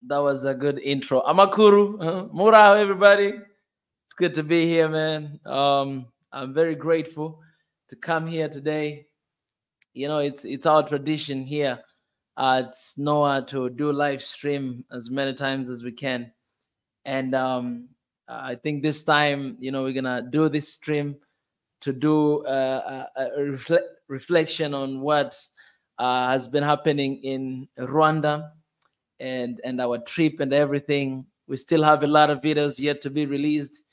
That was a good intro. Amakuru, Murao, everybody. It's good to be here, man. I'm very grateful to come here today. You know, it's our tradition here at SNOA to do live stream as many times as we can. And I think this time, we're gonna do this stream to do a reflection on what has been happening in Rwanda and our trip and everything. We still have a lot of videos yet to be released,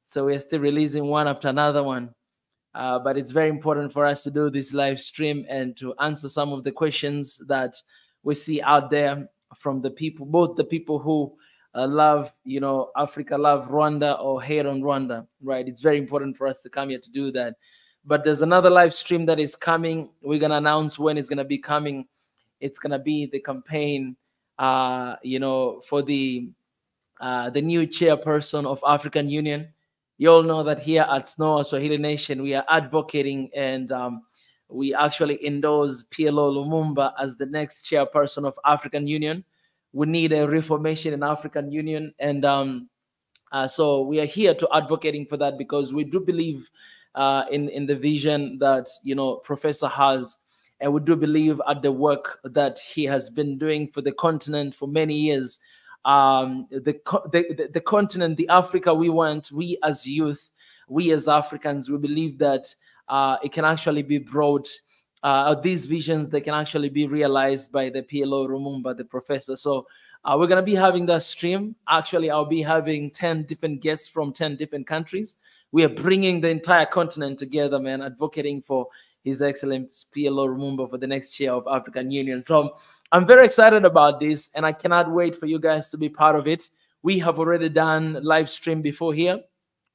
so we're still releasing one after another one. But it's very important for us to do this live stream and to answer some of the questions that we see out there from the people, both the people who love, Africa, love Rwanda, or hate on Rwanda, right? It's very important for us to come here to do that. But there's another live stream that is coming. We're going to announce when it's going to be coming. It's going to be the campaign, for the new chairperson of African Union. You all know that here at SNOA Swahili Nation, we are advocating and we actually endorse PLO Lumumba as the next chairperson of African Union. We need a reformation in African Union. And so we are here to advocating for that because we do believe in the vision that, Professor has. And we do believe at the work that he has been doing for the continent for many years. The continent, the Africa we want, we as youth, we as Africans, we believe that it can actually be brought, these visions, they can actually be realized by the PLO Lumumba, the professor. So we're going to be having that stream. Actually, I'll be having 10 different guests from 10 different countries. We are bringing the entire continent together, man, advocating for His Excellency PLO Lumumba for the next chair of African Union. So I'm very excited about this, and I cannot wait for you guys to be part of it. We have already done live stream before here.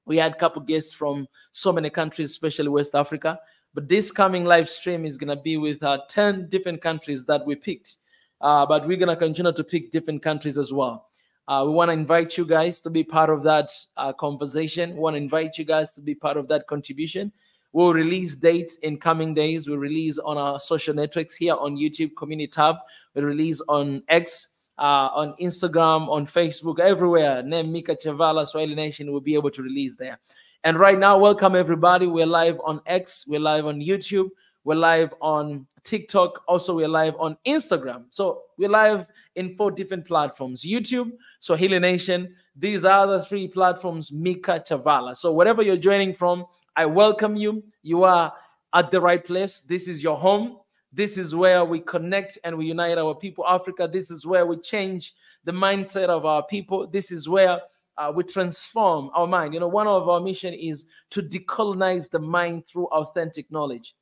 We had a couple guests from so many countries, especially West Africa. But this coming live stream is going to be with 10 different countries that we picked. But we're going to continue to pick different countries as well. We want to invite you guys to be part of that conversation. We want to invite you guys to be part of that contribution. We'll release dates in coming days. We'll release on our social networks here on YouTube Community tab. We'll release on X, on Instagram, on Facebook, everywhere. Name Mika Chavala, Swahili Nation will be able to release there. And right now, welcome everybody. We're live on X. We're live on YouTube. We're live on TikTok. Also, we're live on Instagram. So we're live in 4 different platforms. YouTube, Swahili Nation. These are the 3 platforms, Mika Chavala. So wherever you're joining from, I welcome you. You are at the right place. This is your home. This is where we connect and we unite our people, Africa. This is where we change the mindset of our people. This is where we transform our mind. One of our mission is to decolonize the mind through authentic knowledge,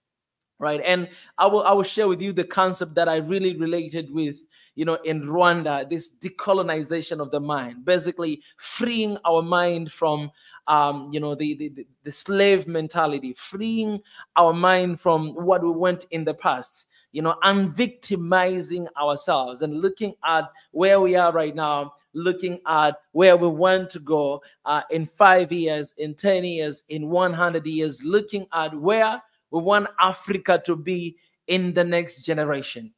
right? And I will share with you the concept that I really related with, in Rwanda, this decolonization of the mind, basically freeing our mind from the slave mentality, freeing our mind from what we went in the past, unvictimizing ourselves and looking at where we are right now, looking at where we want to go in 5 years, in 10 years, in 100 years, looking at where we want Africa to be in the next generation.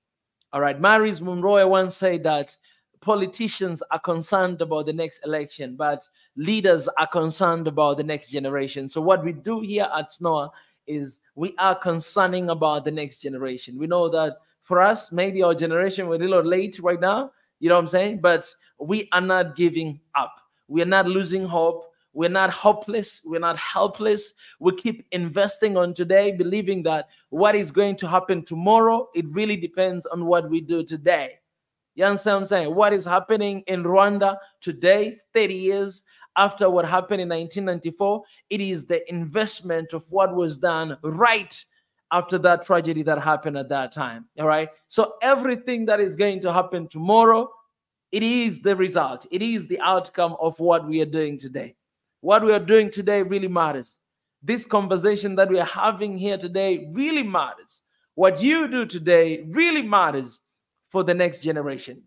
All right. Maurice Monroe once said that politicians are concerned about the next election, but leaders are concerned about the next generation. So what we do here at SNOA is we are concerning about the next generation. We know that for us, maybe our generation, we're a little late right now, you know what I'm saying? But we are not giving up. We are not losing hope. We're not hopeless. We're not helpless. We keep investing on today, believing that what is going to happen tomorrow, it really depends on what we do today. You understand what I'm saying? What is happening in Rwanda today, 30 years after what happened in 1994, it is the investment of what was done right after that tragedy that happened at that time. All right. So everything that is going to happen tomorrow, it is the result. It is the outcome of what we are doing today. What we are doing today really matters. This conversation that we are having here today really matters. What you do today really matters for the next generation.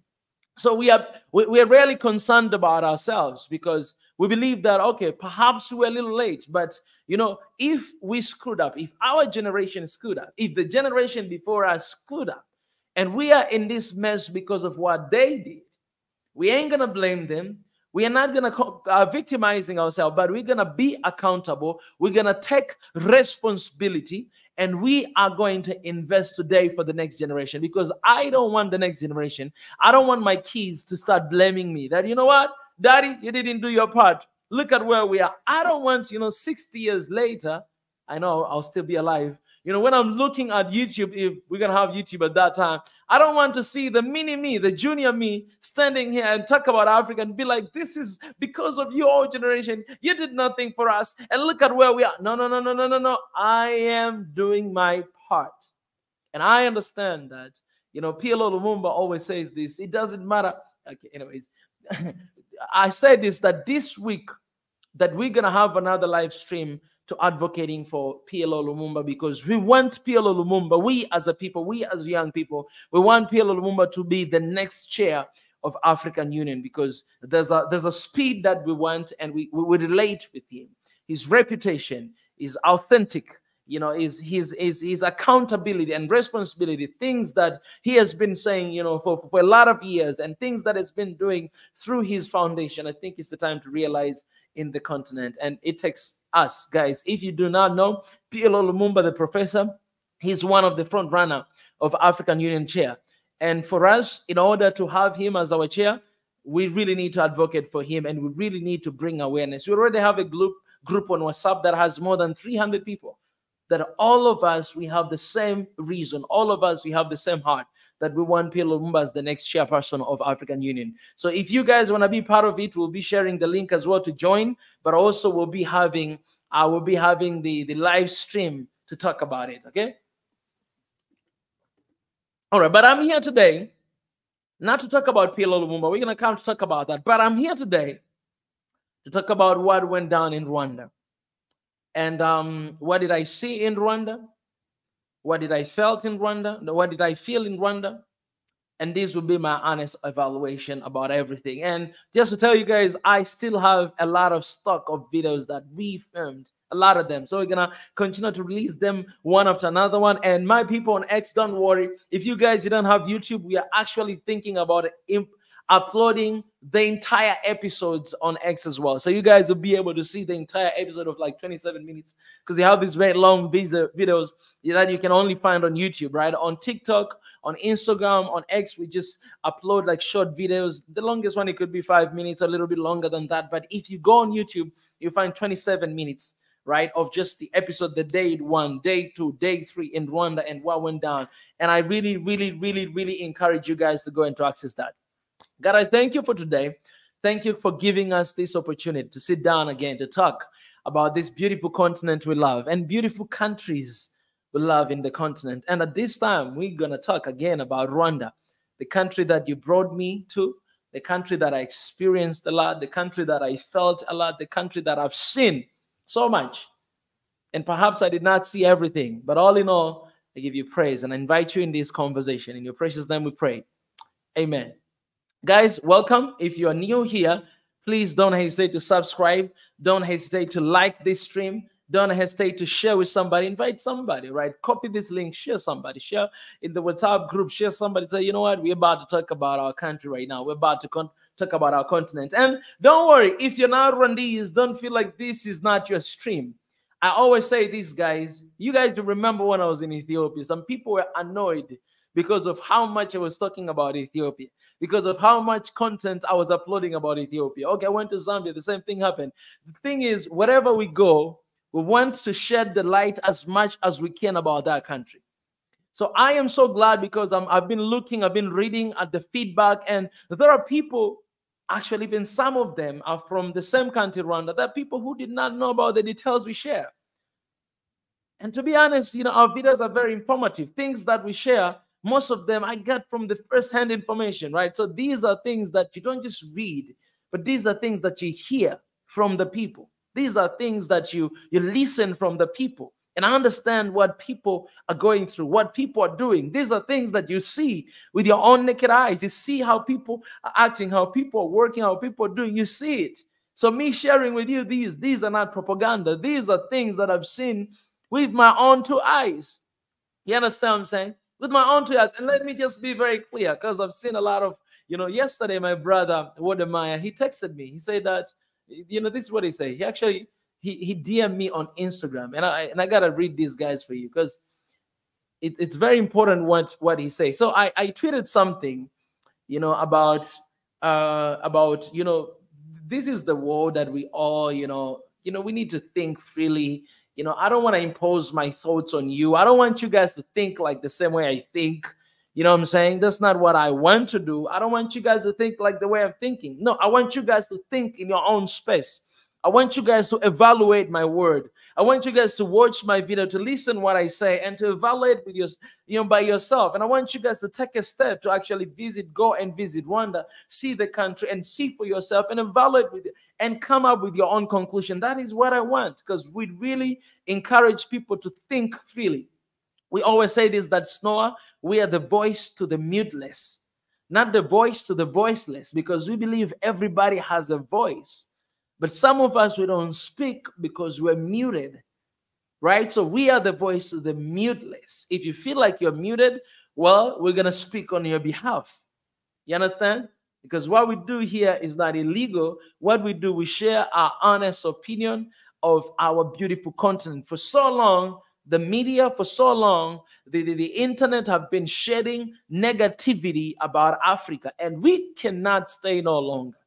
So we are rarely concerned about ourselves because we believe that, okay, perhaps we're a little late, but if we screwed up, if our generation screwed up, if the generation before us screwed up, and we are in this mess because of what they did, We ain't going to blame them. We are not going to victimizing ourselves, but we're going to be accountable. We're going to take responsibility, and we are going to invest today for the next generation, because I don't want the next generation. I don't want my kids to start blaming me that, you know what, Daddy, you didn't do your part. Look at where we are. I don't want, 60 years later, I know I'll still be alive. When I'm looking at YouTube, if we're going to have YouTube at that time, I don't want to see the mini me, the junior me, standing here and talk about Africa and be like, this is because of your generation. You did nothing for us. And look at where we are. No, no, no, no, no, no, no. I am doing my part. And I understand that, PLO Lumumba always says this. It doesn't matter. Okay, anyways, I said this, that this week that we're going to have another live stream to advocating for PLO Lumumba, because we want PLO Lumumba, we as a people, we as young people, we want PLO Lumumba to be the next chair of African Union, because there's a speed that we want, and we relate with him. His reputation is authentic, his accountability and responsibility, things that he has been saying, for a lot of years, and things that has been doing through his foundation. I think it's the time to realize in the continent. And it takes us, guys. If you do not know, PLO Lumumba, the professor, he's one of the front runner of African Union chair. And for us, in order to have him as our chair, we really need to advocate for him, and we really need to bring awareness. We already have a group on WhatsApp that has more than 300 people, that all of us, we have the same reason. All of us, we have the same heart, that we want PLO Lumumba as the next chairperson of African Union. So if you guys want to be part of it, we'll be sharing the link as well to join, but also we'll be having the live stream to talk about it, okay? All right, but I'm here today not to talk about PLO Lumumba. We're going to come to talk about that, but I'm here today to talk about what went down in Rwanda. And what did I see in Rwanda? What did I felt in Rwanda? What did I feel in Rwanda? And this will be my honest evaluation about everything. And just to tell you guys, I still have a lot of stock of videos that we filmed, a lot of them. So we're going to continue to release them one after another one. And my people on X, don't worry. If you guys don't have YouTube, we are actually thinking about uploading the entire episodes on X as well. So you guys will be able to see the entire episode of like 27 minutes, because you have these very long videos that you can only find on YouTube, right? On TikTok, on Instagram, on X, we just upload like short videos. The longest one, it could be 5 minutes, a little bit longer than that. But if you go on YouTube, you find 27 minutes, right, of just the episode, the day 1, day 2, day 3 in Rwanda and what went down. And I really, really, really, really encourage you guys to go and to access that. God, I thank you for today. Thank you for giving us this opportunity to sit down again, to talk about this beautiful continent we love and beautiful countries we love in the continent. And at this time, we're going to talk again about Rwanda, the country that you brought me to, the country that I experienced a lot, the country that I felt a lot, the country that I've seen so much. And perhaps I did not see everything, but all in all, I give you praise and I invite you in this conversation. In your precious name we pray. Amen. Guys, welcome. If you are new here, please don't hesitate to subscribe. Don't hesitate to like this stream. Don't hesitate to share with somebody. Invite somebody, right? Copy this link. Share somebody. Share in the WhatsApp group. Share somebody. Say, you know what? We're about to talk about our country right now. We're about to talk about our continent. And don't worry. If you're not Rwandese, don't feel like this is not your stream. I always say this, guys. You guys remember when I was in Ethiopia, some people were annoyed because of how much I was talking about Ethiopia, because of how much content I was uploading about Ethiopia. Okay, I went to Zambia, the same thing happened. The thing is, wherever we go, we want to shed the light as much as we can about that country. So I am so glad, because I've been looking, I've been reading at the feedback, and there are people, actually even some of them are from the same country, Rwanda. There are people who did not know about the details we share. And to be honest, our videos are very informative. Things that we share, most of them I get from the first-hand information, right? So these are things that you don't just read, but these are things that you hear from the people. These are things that you listen from the people and understand what people are going through, what people are doing. These are things that you see with your own naked eyes. You see how people are acting, how people are working, how people are doing. You see it. So me sharing with you these are not propaganda. These are things that I've seen with my own 2 eyes. You understand what I'm saying? With my own 2 eyes. And let me just be very clear, because I've seen a lot of Yesterday, my brother, Wodemaya, he texted me. He said that, this is what he said. He actually, he DM'd me on Instagram. And I got to read these guys for you because it's very important what he says. So I tweeted something, about, this is the world that we all, we need to think freely. I don't want to impose my thoughts on you. I don't want you guys to think like the same way I think. You know what I'm saying? That's not what I want to do. I don't want you guys to think like the way I'm thinking. No, I want you guys to think in your own space. I want you guys to evaluate my word. I want you guys to watch my video, to listen what I say, and to evaluate with by yourself. And I want you guys to take a step to actually go and visit Rwanda, see the country, and see for yourself, and evaluate with it, and come up with your own conclusion. That is what I want, because we really encourage people to think freely. We always say this, that SNOA, we are the voice to the muteless, not the voice to the voiceless, because we believe everybody has a voice. But some of us, we don't speak because we're muted, right? So we are the voice to the muteless. If you feel like you're muted, well, we're going to speak on your behalf. You understand? Because what we do here is not illegal. What we do, we share our honest opinion of our beautiful continent. For so long, the media, for so long, the internet have been shedding negativity about Africa, and we cannot stay no longer.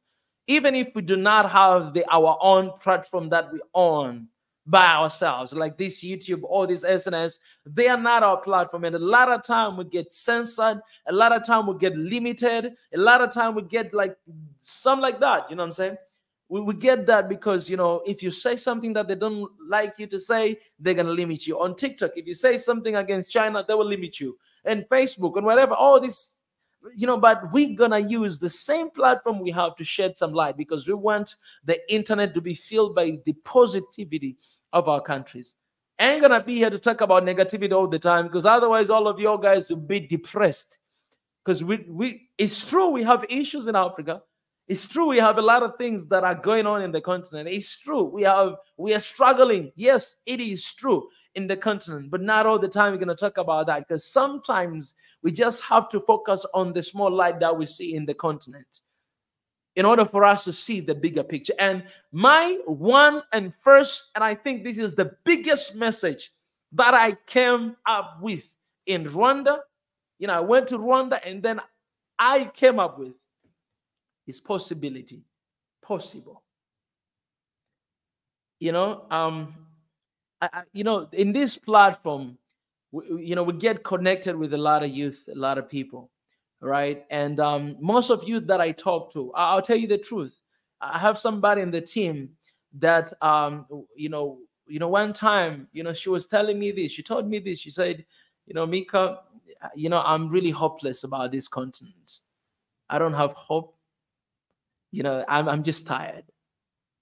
Even if we do not have our own platform that we own by ourselves, like this YouTube or this SNS, they are not our platform. And a lot of time we get censored, a lot of time we get limited, a lot of time we get like something like that. You know what I'm saying? We get that because, if you say something that they don't like you to say, they're going to limit you. On TikTok, if you say something against China, they will limit you. And Facebook and whatever, all this, but we're going to use the same platform we have to shed some light, because we want the internet to be filled by the positivity of our countries. I ain't going to be here to talk about negativity all the time, because otherwise all of you guys will be depressed. Because it's true we have issues in Africa. It's true we have a lot of things that are going on in the continent. It's true we are struggling. Yes, it is true in the continent, but not all the time we're going to talk about that, because sometimes we just have to focus on the small light that we see in the continent in order for us to see the bigger picture. And my one and first, and I think this is the biggest message that I came up with in Rwanda, I went to Rwanda, and then I came up with is possibility, possible. In this platform, we get connected with a lot of youth, a lot of people, right? And most of you that I talk to, I'll tell you the truth. I have somebody in the team that, one time, she was telling me this. She told me this. She said, Mika, I'm really hopeless about this continent. I don't have hope. I'm just tired.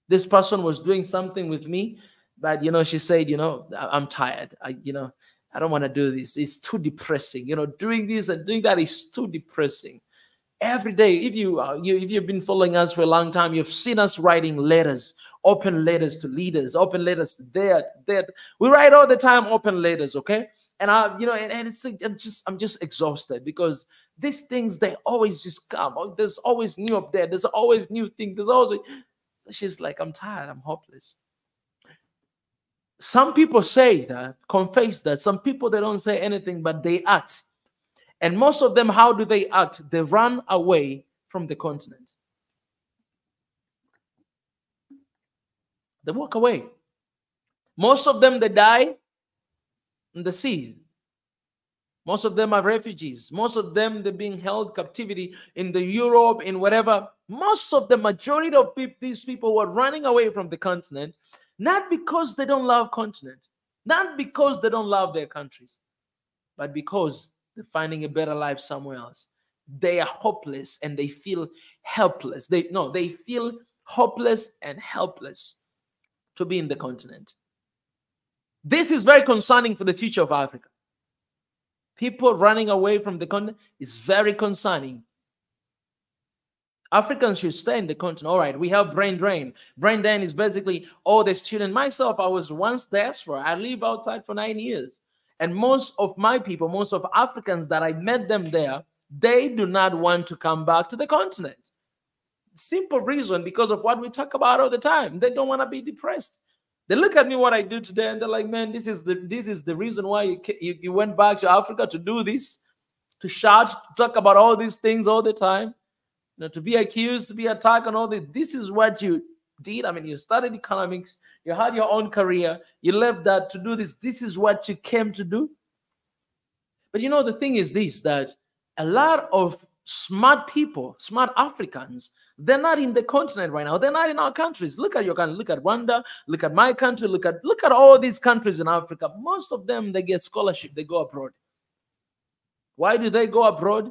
This person was doing something with me, but she said, I'm tired. I don't want to do this. It's too depressing. Doing this and doing that is too depressing. Every day, if you've been following us for a long time, you've seen us writing letters, open letters to leaders, open letters to there. We write all the time, open letters, okay? And I'm just exhausted, because these things, they always just come. There's always new up there. There's always new things. There's always. So she's like, I'm tired. I'm hopeless. Some people say that, confess that. Some people, they don't say anything, but they act. And most of them, how do they act? They run away from the continent. They walk away. Most of them, they die in the sea. Most of them are refugees. Most of them, they're being held captivity in the Europe, in whatever. Most of the majority of these people were running away from the continent, not because they don't love continent, not because they don't love their countries, but because they're finding a better life somewhere else. They are hopeless and they feel helpless. They feel hopeless and helpless to be in the continent. This is very concerning for the future of Africa. People running away from the continent is very concerning. Africans should stay in the continent. All right, we have brain drain. Brain drain is basically all the students. Myself, I was once diaspora. I lived outside for 9 years. And most of my people, most of Africans that I met them there, They do not want to come back to the continent. Simple reason, because of what we talk about all the time. They don't want to be depressed. They look at me what I do today, and they're like, man, this is the reason why you went back to Africa to do this, to shout, to talk about all these things all the time, you know, to be accused, to be attacked, and all this. This is what you did. I mean, you studied economics, you had your own career, you left that to do this. This is what you came to do. But you know, the thing is this, that a lot of smart people, smart Africans, they're not in the continent right now. They're not in our countries. Look at your country. Look at Rwanda. Look at my country. Look at all these countries in Africa. Most of them, they get scholarship. They go abroad. Why do they go abroad?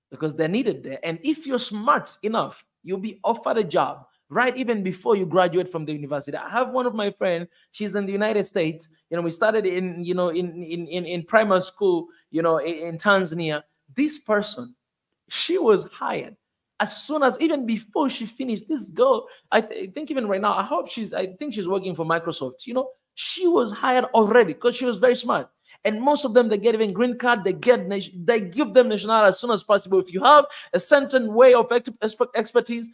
Because they're needed there. And if you're smart enough, you'll be offered a job right even before you graduate from the university. I have one of my friends. She's in the United States. You know, we started in primary school, you know, in Tanzania. This person, she was hired as soon as, even before she finished. This girl, I think even right now, I think she's working for Microsoft. You know, she was hired already because she was very smart. And most of them, they get even green card, they give them nationality as soon as possible. If you have a certain way of expertise,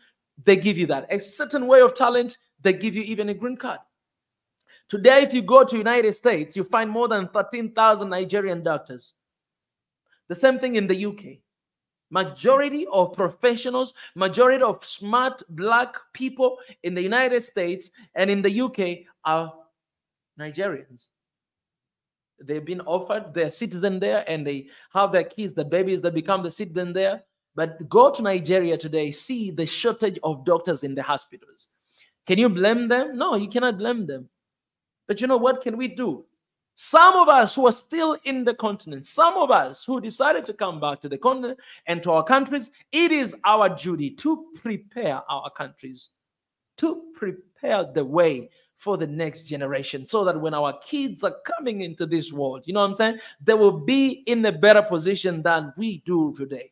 they give you that. A certain way of talent, they give you even a green card. Today, if you go to United States, you find more than 13,000 Nigerian doctors. The same thing in the UK. Majority of professionals, majority of smart black people in the United States and in the UK are Nigerians. They've been offered their citizen there, and they have their kids, the babies that become the citizen there. But go to Nigeria today, see the shortage of doctors in the hospitals. Can you blame them? No, you cannot blame them. But you know what can we do? Some of us who are still in the continent, some of us who decided to come back to the continent and to our countries, it is our duty to prepare our countries, to prepare the way for the next generation, so that when our kids are coming into this world, you know what I'm saying, they will be in a better position than we do today.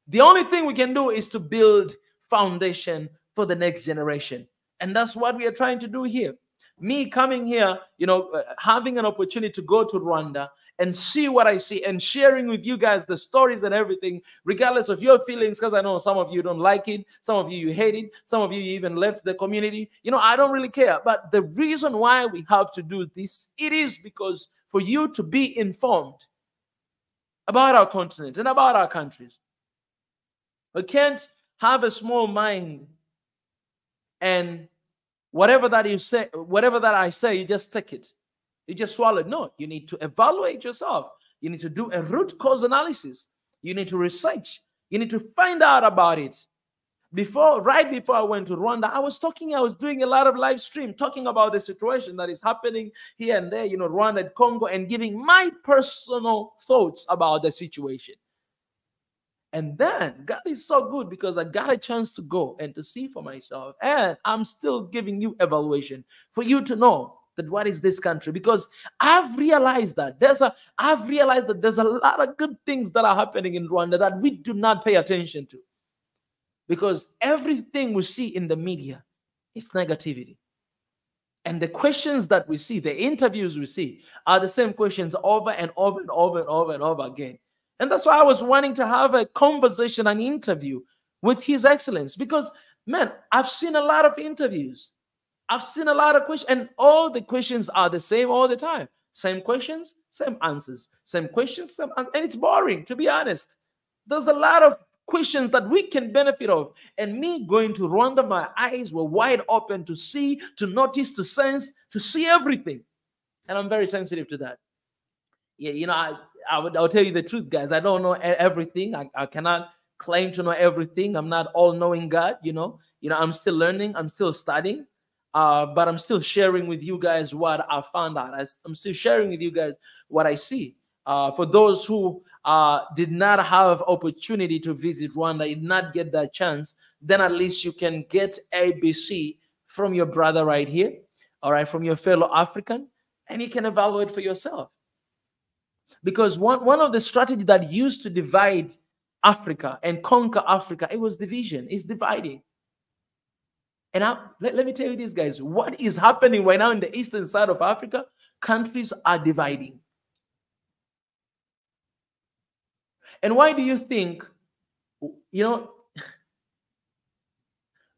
The only thing we can do is to build foundation for the next generation. And that's what we are trying to do here. Me coming here, you know, having an opportunity to go to Rwanda and see what I see and sharing with you guys the stories and everything, regardless of your feelings, because I know some of you don't like it, some of you hate it, some of you even left the community. You know, I don't really care. But the reason why we have to do this, it is because for you to be informed about our continent and about our countries. We can't have a small mind and whatever that you say, whatever that I say, you just take it. You just swallow it. No, you need to evaluate yourself. You need to do a root cause analysis. You need to research. You need to find out about it. Right before I went to Rwanda, I was doing a lot of live stream, talking about the situation that is happening here and there, you know, Rwanda and Congo, and giving my personal thoughts about the situation. And then God is so good because I got a chance to go and to see for myself. And I'm still giving you evaluation for you to know that what is this country, because I've realized that there's a lot of good things that are happening in Rwanda that we do not pay attention to, because everything we see in the media is negativity. And the questions that we see, the interviews we see, are the same questions over and over and over and over and over again. And that's why I was wanting to have a conversation, an interview with His Excellence, because, man, I've seen a lot of interviews. I've seen a lot of questions, and all the questions are the same all the time. Same questions, same answers. Same questions, same answers. And it's boring, to be honest. There's a lot of questions that we can benefit of. And me going to Rwanda, my eyes were wide open to see, to notice, to sense, to see everything. And I'm very sensitive to that. Yeah, you know, I'll tell you the truth, guys. I don't know everything. I cannot claim to know everything. I'm not all-knowing God, you know. I'm still learning. I'm still studying. But I'm still sharing with you guys what I found out. I'm still sharing with you guys what I see. For those who did not have opportunity to visit Rwanda, did not get that chance, then at least you can get ABC from your brother right here, all right, from your fellow African, and you can evaluate for yourself. Because one of the strategies that used to divide Africa and conquer Africa, it was division. It's dividing. And let me tell you this, guys. What is happening right now in the eastern side of Africa? Countries are dividing. And why do you think, you know,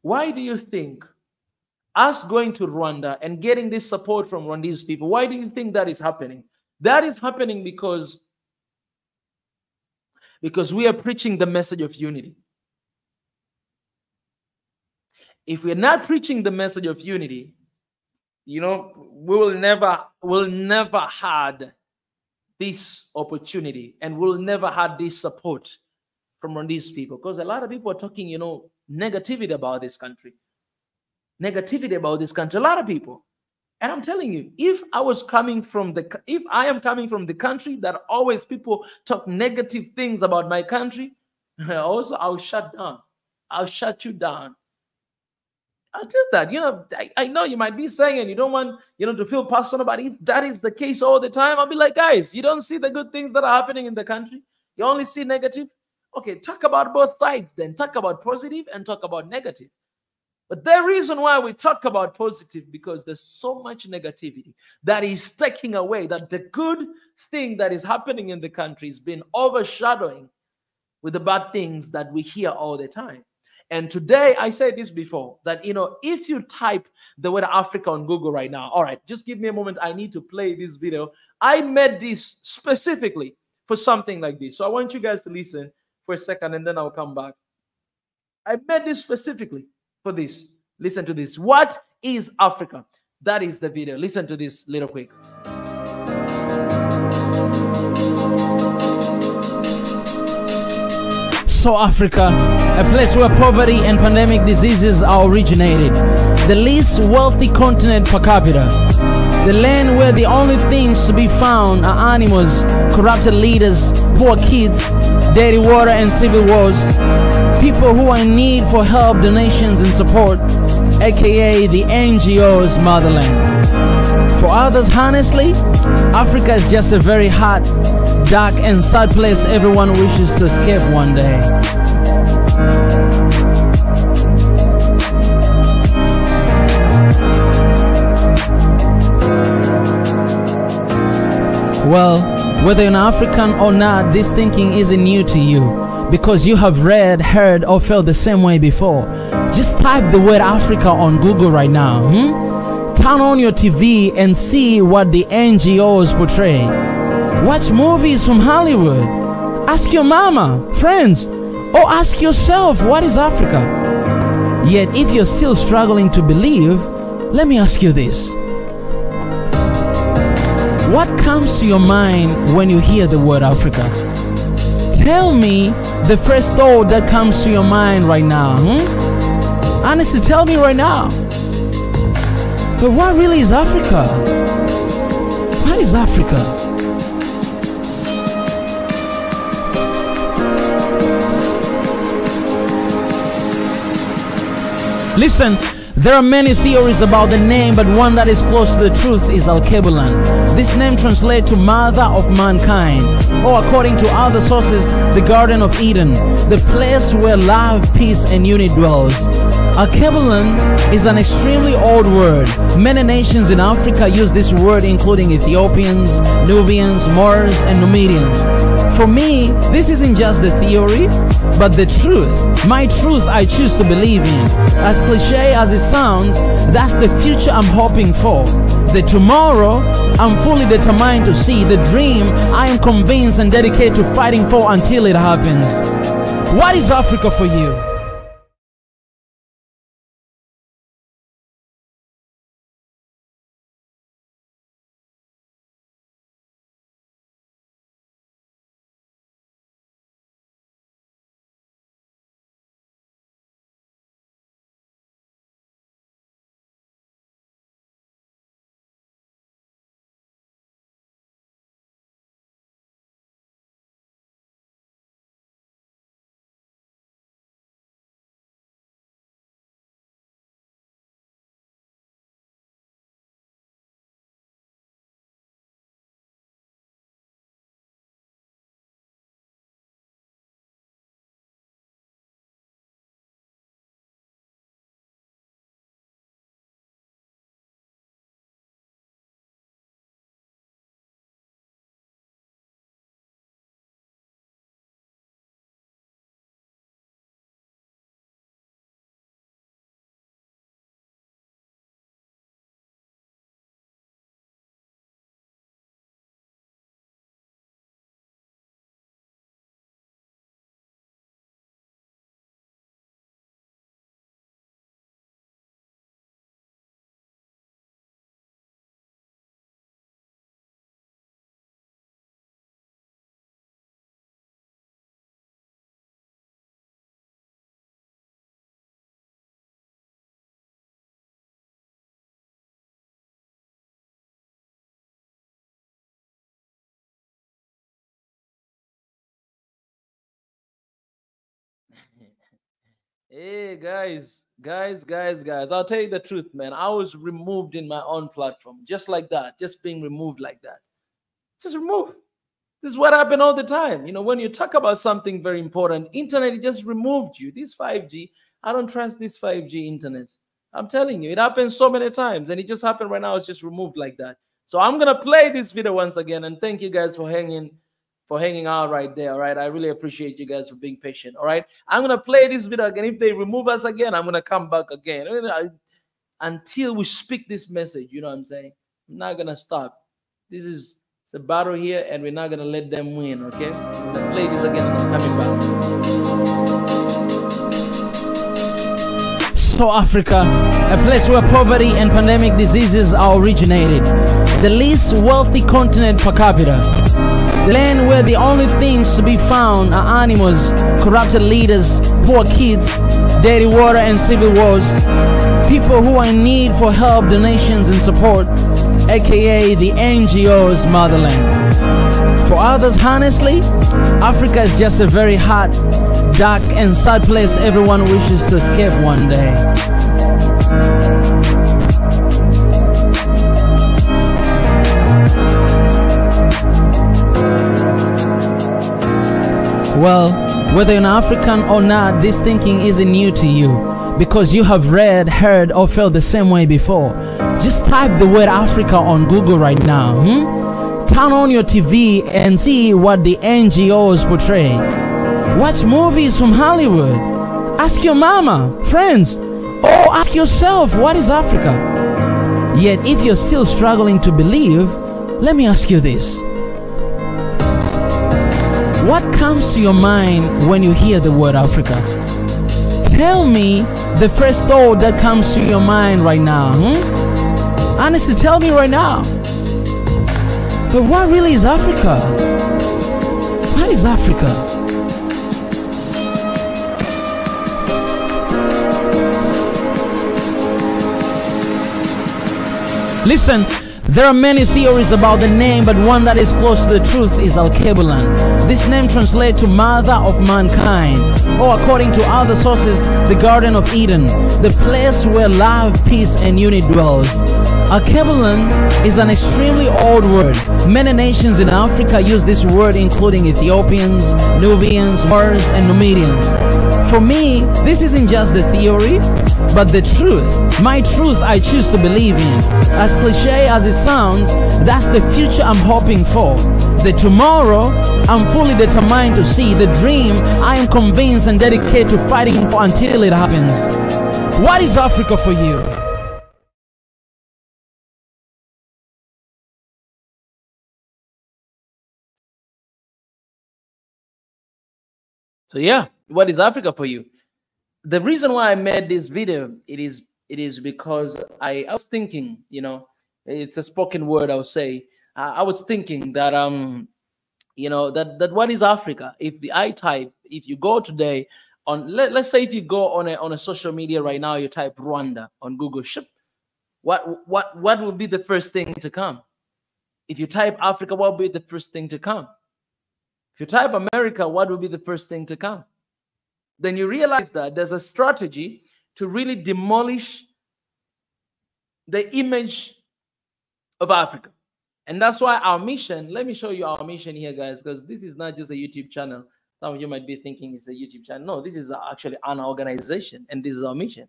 why do you think us going to Rwanda and getting this support from Rwandese people, why do you think that is happening? That is happening because we are preaching the message of unity. If we're not preaching the message of unity, we will never had this opportunity, and we'll never had this support from these people, because a lot of people are talking, negativity about this country. A lot of people. And I'm telling you, if I am coming from the country that always people talk negative things about my country, also I'll shut down. I'll shut you down. I'll do that. I know you might be saying, and you don't want, to feel personal, but if that is the case all the time, I'll be like, guys, you don't see the good things that are happening in the country. You only see negative. Okay, talk about both sides then. Talk about positive and talk about negative. But the reason why we talk about positive, because there's so much negativity that is taking away, that the good thing that is happening in the country is being overshadowing with the bad things that we hear all the time. And today, I said this before, that, if you type the word Africa on Google right now, all right, just give me a moment. I need to play this video. I made this specifically for something like this. So I want you guys to listen for a second, and then I'll come back. I made this specifically for this. Listen to this. What is Africa? That is the video. Listen to this little quick. So Africa, a place where poverty and pandemic diseases are originated, the least wealthy continent per capita, the land where the only things to be found are animals, corrupted leaders, poor kids, dirty water and civil wars, people who are in need for help, donations and support, aka the NGO's motherland. For others, honestly, Africa is just a very hot, dark and sad place everyone wishes to escape one day. Well, whether you're an African or not, this thinking isn't new to you, because you have read, heard or felt the same way before. Just type the word Africa on Google right now. Turn on your TV and see what the NGOs portray. Watch movies from Hollywood. Ask your mama, friends, or ask yourself, what is Africa? Yet if you're still struggling to believe, let me ask you this. What comes to your mind when you hear the word Africa? Tell me the first thought that comes to your mind right now. Honestly, tell me right now. But what really is Africa? What is Africa? Listen, there are many theories about the name, but one that is close to the truth is Al-Kebulan. This name translates to Mother of Mankind, or according to other sources, the Garden of Eden, the place where love, peace and unity dwells. Al-Kebulan is an extremely old word. Many nations in Africa use this word, including Ethiopians, Nubians, Moors and Numidians. For me, this isn't just the theory, but the truth. My truth I choose to believe in. As cliche as it sounds, that's the future I'm hoping for. The tomorrow I'm fully determined to see. The dream I am convinced and dedicated to fighting for until it happens. What is Africa for you? Hey guys, I'll tell you the truth, man. I was removed in my own platform, just like that, just being removed like that. Just remove. This is what happened all the time. You know, when you talk about something very important, internet it just removed you. This 5G, I don't trust this 5G internet. I'm telling you, it happens so many times, and it just happened right now. It's just removed like that. So I'm gonna play this video once again, and thank you guys for hanging out right there. All right, I really appreciate you guys for being patient. All right, I'm gonna play this video again. If they remove us again, I'm gonna come back again until we speak this message. You know what I'm saying? I'm not gonna stop. This is it's a battle here, and we're not gonna let them win. Okay, I'm gonna play this again, and I'm coming back. So Africa, a place where poverty and pandemic diseases are originated, the least wealthy continent per capita, the land where the only things to be found are animals, corrupted leaders, poor kids, dirty water and civil wars, people who are in need for help, donations and support, aka the NGO's motherland. For others, honestly, Africa is just a very hot, dark and sad place everyone wishes to escape one day. Well, whether you're an African or not, this thinking isn't new to you, because you have read, heard or felt the same way before. Just type the word Africa on Google right now. Turn on your TV and see what the NGOs portray. Watch movies from Hollywood. Ask your mama, friends, or ask yourself, what is Africa? Yet if you're still struggling to believe, let me ask you this. What comes to your mind when you hear the word Africa? Tell me the first thought that comes to your mind right now. Honestly, tell me right now. But what really is Africa? What is Africa? Listen, there are many theories about the name, but one that is close to the truth is Al-Kebulan. This name translates to Mother of Mankind, or according to other sources, the Garden of Eden, the place where love, peace and unity dwells. Al-Kebulan is an extremely old word. Many nations in Africa use this word, including Ethiopians, Nubians, Moors and Numidians. For me, this isn't just the theory, but the truth. My truth I choose to believe in. As cliche as it sounds, that's the future I'm hoping for. The tomorrow I'm fully determined to see. The dream I am convinced and dedicated to fighting for until it happens. What is Africa for you? So yeah, what is Africa for you? The reason why I made this video, it is because I was thinking, you know, it's a spoken word, I'll say. I was thinking that you know, that what is Africa? If you go today on, let's say if you go on a social media right now, you type Rwanda on Google, what will be the first thing to come? If you type Africa, what will be the first thing to come? If you type America, what will be the first thing to come? Then you realize that there's a strategy to really demolish the image of Africa. And that's why our mission, let me show you our mission here, guys, because this is not just a YouTube channel. Some of you might be thinking it's a YouTube channel. No, this is actually an organization, and this is our mission.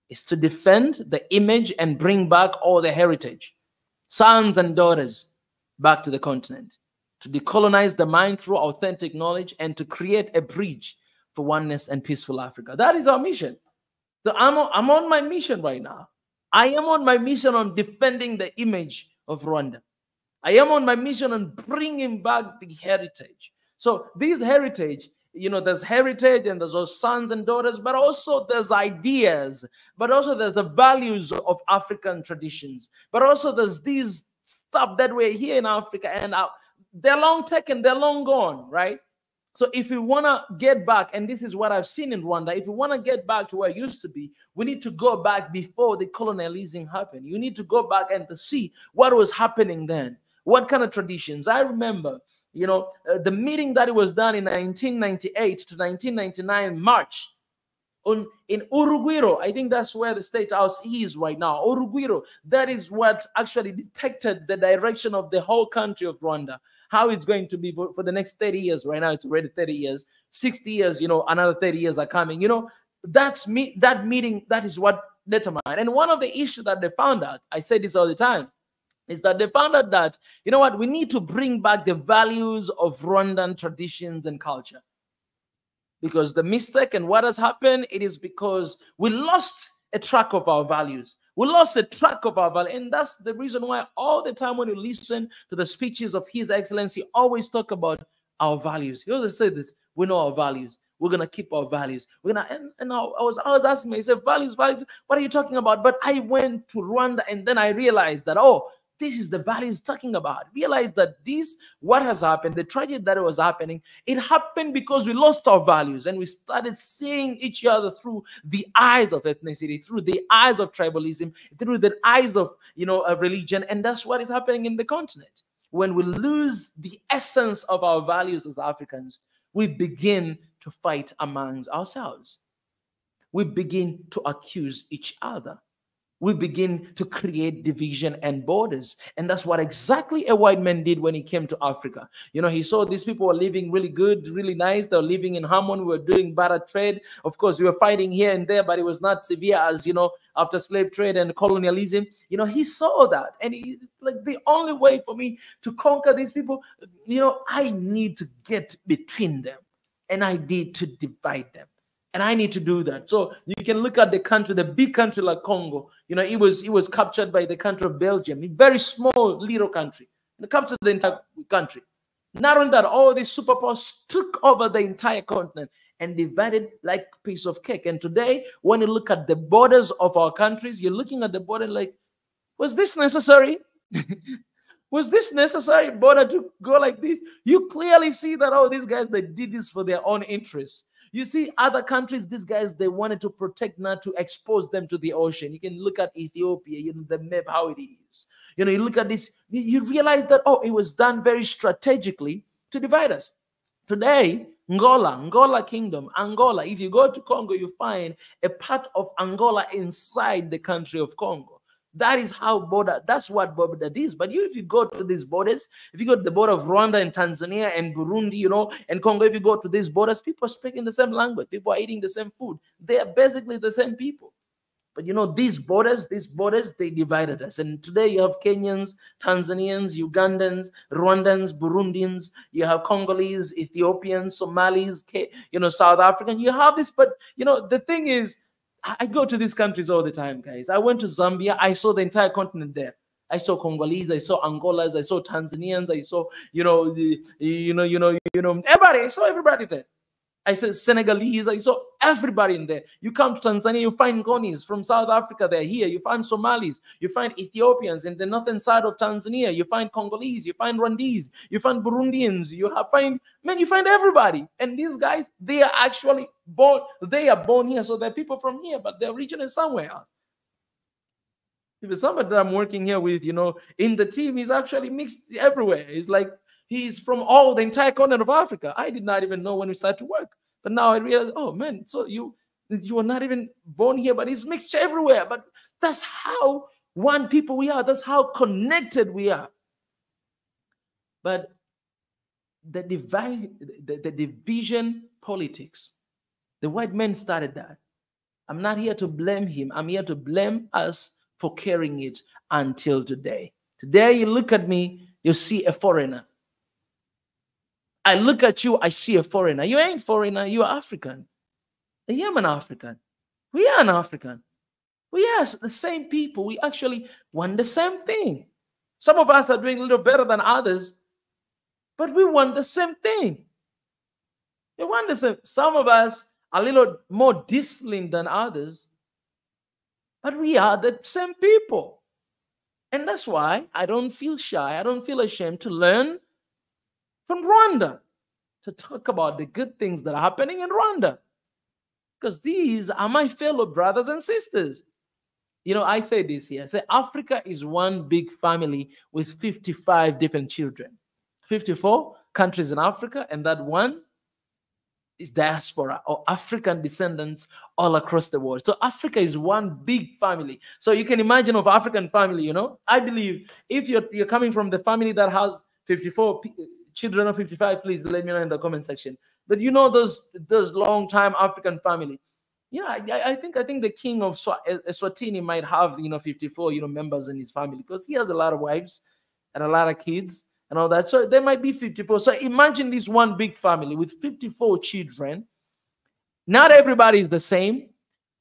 It's to defend the image and bring back all the heritage, sons and daughters, back to the continent, to decolonize the mind through authentic knowledge, and to create a bridge for oneness and peaceful Africa. That is our mission. So I'm on my mission right now. I am on my mission on defending the image of Rwanda. I am on my mission on bringing back the heritage. So this heritage, you know, there's heritage and there's those sons and daughters, but also there's ideas, but also there's the values of African traditions, but also there's these stuff that we're here in Africa, and they're long taken, they're long gone, right? So if we want to get back, and this is what I've seen in Rwanda, if we want to get back to where it used to be, we need to go back before the colonialism happened. You need to go back and to see what was happening then. What kind of traditions? I remember, you know, the meeting that it was done in 1998 to 1999 March in Uruguiro. I think that's where the State House is right now. Uruguiro, that is what actually detected the direction of the whole country of Rwanda, how it's going to be for the next 30 years. Right now, it's already 30 years, 60 years, another 30 years are coming. That meeting, that is what determined. And one of the issues that they found out, I say this all the time, is that they found out that, we need to bring back the values of Rwandan traditions and culture. Because the mistake and what has happened, it is because we lost a track of our values. We lost a track of our value. And that's the reason why all the time when you listen to the speeches of His Excellency, always talk about our values. He always say this, we know our values. We're going to keep our values. We're gonna, and I was asking myself, values, what are you talking about? But I went to Rwanda and then I realized that, this is the values talking about. Realize that what has happened, the tragedy that was happening, it happened because we lost our values and we started seeing each other through the eyes of ethnicity, through the eyes of tribalism, through the eyes of, of religion. And that's what is happening in the continent. When we lose the essence of our values as Africans, we begin to fight amongst ourselves. We begin to accuse each other. We begin to create division and borders. And that's what exactly a white man did when he came to Africa. He saw these people were living really good, really nice. They were living in harmony. We were doing barter trade. Of course, we were fighting here and there, but it was not severe as, after slave trade and colonialism. He saw that. And the only way for me to conquer these people, I need to get between them. And I need to divide them. And I need to do that. So you can look at the country, the big country like Congo. It was captured by the country of Belgium, a very small little country. They captured the entire country. Not only that, all these superpowers took over the entire continent and divided like a piece of cake. And today, when you look at the borders of our countries, you're looking at the border like, was this necessary? Was this necessary border to go like this? You clearly see that, these guys, they did this for their own interests. You see other countries, these guys, they wanted to protect, not to expose them to the ocean. You can look at Ethiopia, the map, how it is. You look at this, you realize that, it was done very strategically to divide us. Today, Angola Kingdom, Angola, if you go to Congo, you find a part of Angola inside the country of Congo. That is that's what border is. But if you go to these borders, if you go to the border of Rwanda and Tanzania and Burundi, and Congo, if you go to these borders, people are speaking the same language. People are eating the same food. They are basically the same people. But these borders, they divided us. And today you have Kenyans, Tanzanians, Ugandans, Rwandans, Burundians, you have Congolese, Ethiopians, Somalis, South African. You have this, but the thing is, I go to these countries all the time, guys. I went to Zambia. I saw the entire continent there. I saw Congolese. I saw Angolas. I saw Tanzanians. I saw, everybody. I saw everybody there. I saw Senegalese. I saw everybody in there. You come to Tanzania, you find Gonis from South Africa. They're here. You find Somalis. You find Ethiopians in the northern side of Tanzania. You find Congolese. You find Rwandese. You find Burundians. You find everybody. And these guys, they are actually born. They are born here. So they're people from here, but their region is somewhere else. If it's somebody that I'm working here with, in the team, he's actually mixed everywhere. It's like, he's from the entire continent of Africa. I did not even know when we started to work. But now I realize, oh man, so you were not even born here, but it's mixed everywhere. But that's how one people we are. That's how connected we are. But the division politics, the white men started that. I'm not here to blame him. I'm here to blame us for carrying it until today. Today, you look at me, you see a foreigner. I look at you, I see a foreigner. You ain't foreigner, you're African. I am an African. We are an African. We are the same people. We actually want the same thing. Some of us are doing a little better than others, but we want the same thing. We want the same. Some of us are a little more disciplined than others, but we are the same people. And that's why I don't feel shy. I don't feel ashamed to learn from Rwanda, to talk about the good things that are happening in Rwanda. Because these are my fellow brothers and sisters. I say this here. I say Africa is one big family with 55 different children. 54 countries in Africa, and that one diaspora or African descendants all across the world. So Africa is one big family. So you can imagine of African family, you know, I believe if you're coming from the family that has 54 children or 55, please let me know in the comment section. But you know, those long time African family. Yeah, I think the king of Eswatini might have, you know, 54, you know, members in his family, because he has a lot of wives and a lot of kids and all that. So there might be 54. So imagine this one big family with 54 children. Not everybody is the same.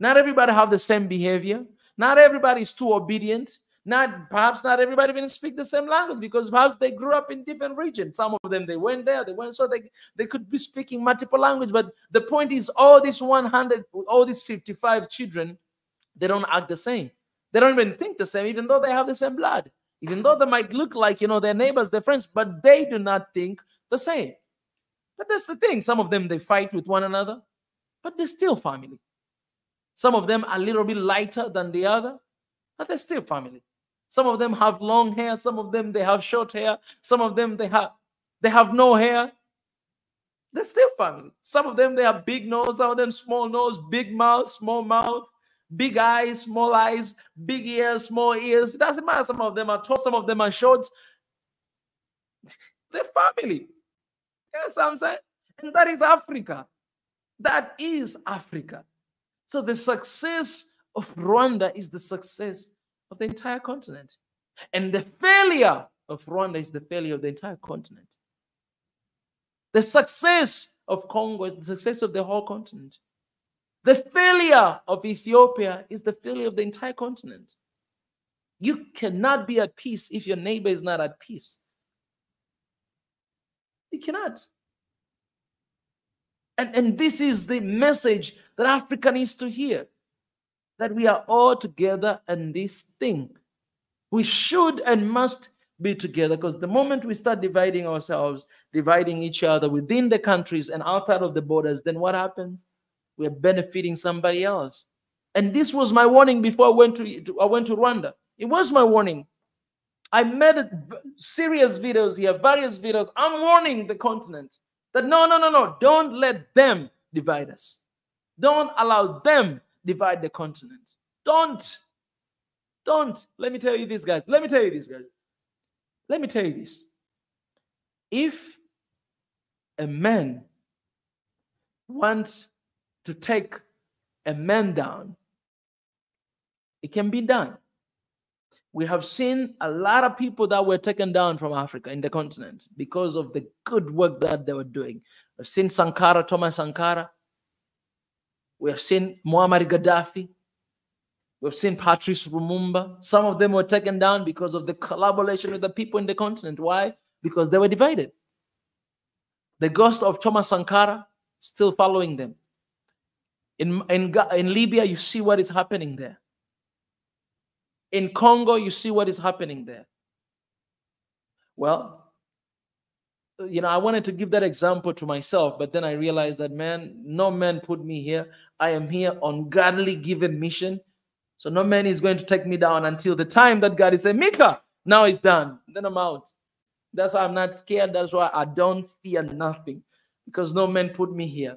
Not everybody have the same behavior. Not everybody is too obedient. Perhaps not everybody even speak the same language, because perhaps they grew up in different regions. Some of them, they went there, so they could be speaking multiple language. But the point is, all these 55 children, they don't act the same. They don't even think the same, even though they have the same blood. Even though they might look like, you know, their neighbors, their friends, but they do not think the same. But that's the thing. Some of them, they fight with one another, but they're still family. Some of them are a little bit lighter than the other, but they're still family. Some of them have long hair. Some of them, they have short hair. Some of them, they have no hair. They're still family. Some of them, they have big nose. Some of them, small nose, big mouth, small mouth, big eyes, small eyes, big ears, small ears. It doesn't matter. Some of them are tall. Some of them are short. They're family. You know what I'm saying? And that is Africa. That is Africa. So the success of Rwanda is the success of the entire continent. And the failure of Rwanda is the failure of the entire continent. The success of Congo is the success of the whole continent. The failure of Ethiopia is the failure of the entire continent. You cannot be at peace if your neighbor is not at peace. You cannot. And this is the message that Africa needs to hear. That we are all together in this thing. We should and must be together, because the moment we start dividing ourselves, dividing each other within the countries and outside of the borders, then what happens? We're benefiting somebody else. And this was my warning before I went to Rwanda. It was my warning. I made serious videos here, various videos. I'm warning the continent that no, don't let them divide us. Don't allow them divide the continent. Don't. Let me tell you this, guys. Let me tell you this. If a man wants to take a man down, it can be done. We have seen a lot of people that were taken down from Africa in the continent because of the good work that they were doing. We've seen Thomas Sankara. We have seen Muammar Gaddafi. We've seen Patrice Lumumba. Some of them were taken down because of the collaboration with the people in the continent. Why? Because they were divided. The ghost of Thomas Sankara still following them. In Libya, you see what is happening there. In Congo, you see what is happening there. Well, you know, I wanted to give that example to myself, but then I realized that, man, no man put me here. I am here on godly given mission. So no man is going to take me down until the time that God is saying, Mika, now it's done. Then I'm out. That's why I'm not scared. That's why I don't fear nothing, because no man put me here.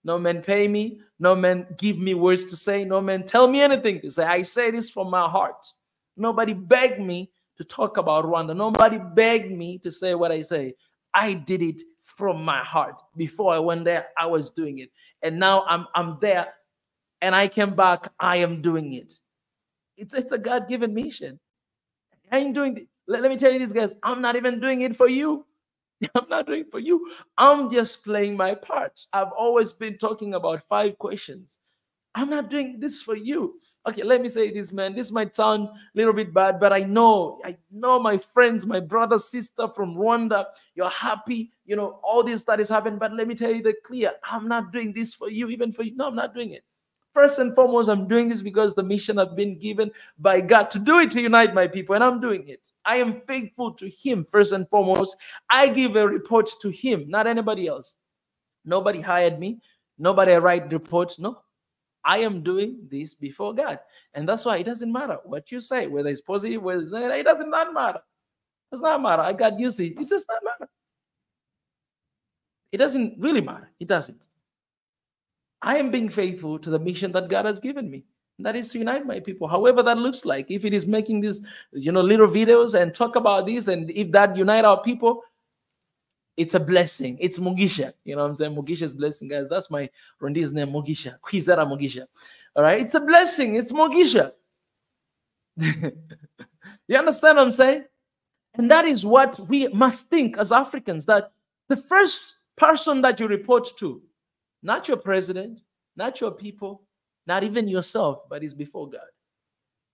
No man pay me. No man give me words to say. No man tell me anything to say. I say this from my heart. Nobody begged me to talk about Rwanda. Nobody begged me to say what I say. I did it from my heart. Before I went there, I was doing it. And now I'm there, and I came back, I am doing it. It's a God-given mission. I ain't doing it. Let me tell you this, guys. I'm not even doing it for you. I'm not doing it for you. I'm just playing my part. I've always been talking about 5 questions. I'm not doing this for you. Okay, let me say this, man. This might sound a little bit bad, but I know my friends, my brother, sister from Rwanda, you're happy, you know, all this that is happening. But let me tell you the clear, I'm not doing this for you, even for you. No, I'm not doing it. First and foremost, I'm doing this because the mission I've been given by God to do it, to unite my people, and I'm doing it. I am faithful to Him, first and foremost. I give a report to Him, not anybody else. Nobody hired me. Nobody write reports. No. I am doing this before God. And that's why it doesn't matter what you say, whether it's positive, whether it's negative. It does not matter. It does not matter. I got used to it. It does not matter. It doesn't really matter. It doesn't. I am being faithful to the mission that God has given me. And that is to unite my people, however that looks like. If it is making these, little videos and talk about this, and if that unite our people, it's a blessing. It's Mugisha. You know what I'm saying? Mugisha's blessing, guys. That's my Rwandi's name, Mugisha. Kwizera Mugisha. All right? It's a blessing. It's Mugisha. You understand what I'm saying? And that is what we must think as Africans, that the first person that you report to, not your president, not your people, not even yourself, but is before God.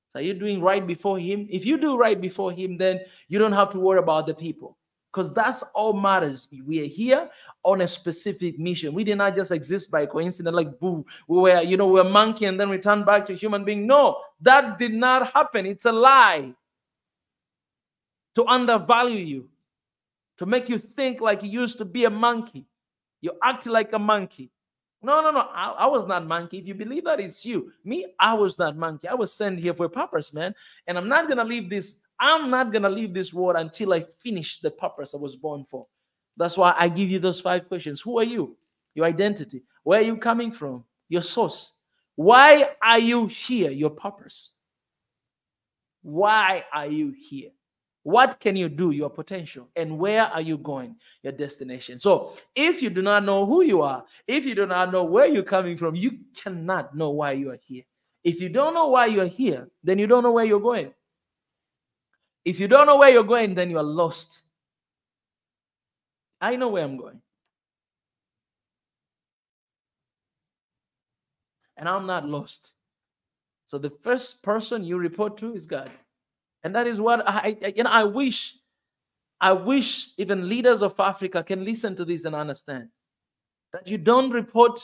So you're doing right before him. If you do right before him, then you don't have to worry about the people, because that's all matters. We are here on a specific mission. We did not just exist by coincidence, like boo, we're a monkey and then return back to human being. No, that did not happen. It's a lie to undervalue you, to make you think like you used to be a monkey. You act like a monkey. No. I was not monkey. If you believe that, it's you. Me, I was not monkey. I was sent here for a purpose, man. And I'm not gonna leave this. I'm not gonna leave this world until I finish the purpose I was born for. That's why I give you those 5 questions. Who are you? Your identity. Where are you coming from? Your source. Why are you here? Your purpose. Why are you here? What can you do? Your potential. And where are you going? Your destination. So if you do not know who you are, if you do not know where you're coming from, you cannot know why you are here. If you don't know why you're here, then you don't know where you're going. If you don't know where you're going, then you are lost. I know where I'm going. And I'm not lost. So the first person you report to is God. And that is what I wish even leaders of Africa can listen to this and understand that you don't report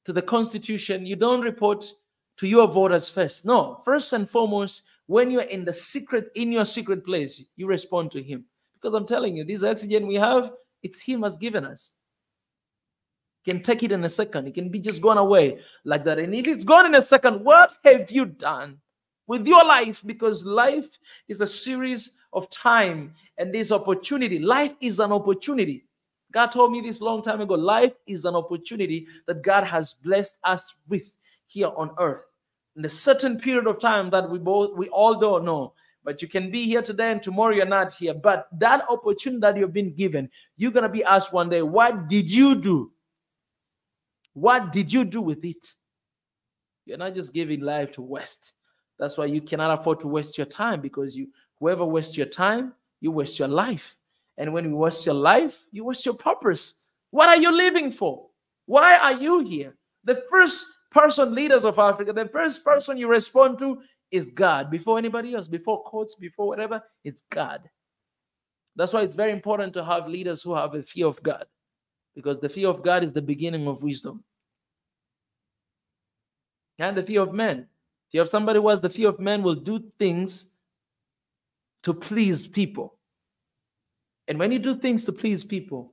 to the Constitution. You don't report to your voters first. No, first and foremost, when you're in your secret place, you respond to him. Because I'm telling you, this oxygen we have, it's him has given us. You can take it in a second. It can be just gone away like that. And if it's gone in a second, what have you done with your life? Because life is a series of time and this opportunity. Life is an opportunity. God told me this long time ago. Life is an opportunity that God has blessed us with here on earth. In a certain period of time that we all don't know. But you can be here today and tomorrow you're not here. But that opportunity that you've been given, you're going to be asked one day, what did you do? What did you do with it? You're not just giving life to waste. That's why you cannot afford to waste your time, because whoever wastes your time, you waste your life. And when you waste your life, you waste your purpose. What are you living for? Why are you here? The first person, leaders of Africa, the first person you respond to is God. Before anybody else, before courts, before whatever, it's God. That's why it's very important to have leaders who have a fear of God, because the fear of God is the beginning of wisdom. And the fear of man. If you have somebody who has the fear of man, will do things to please people. And when you do things to please people,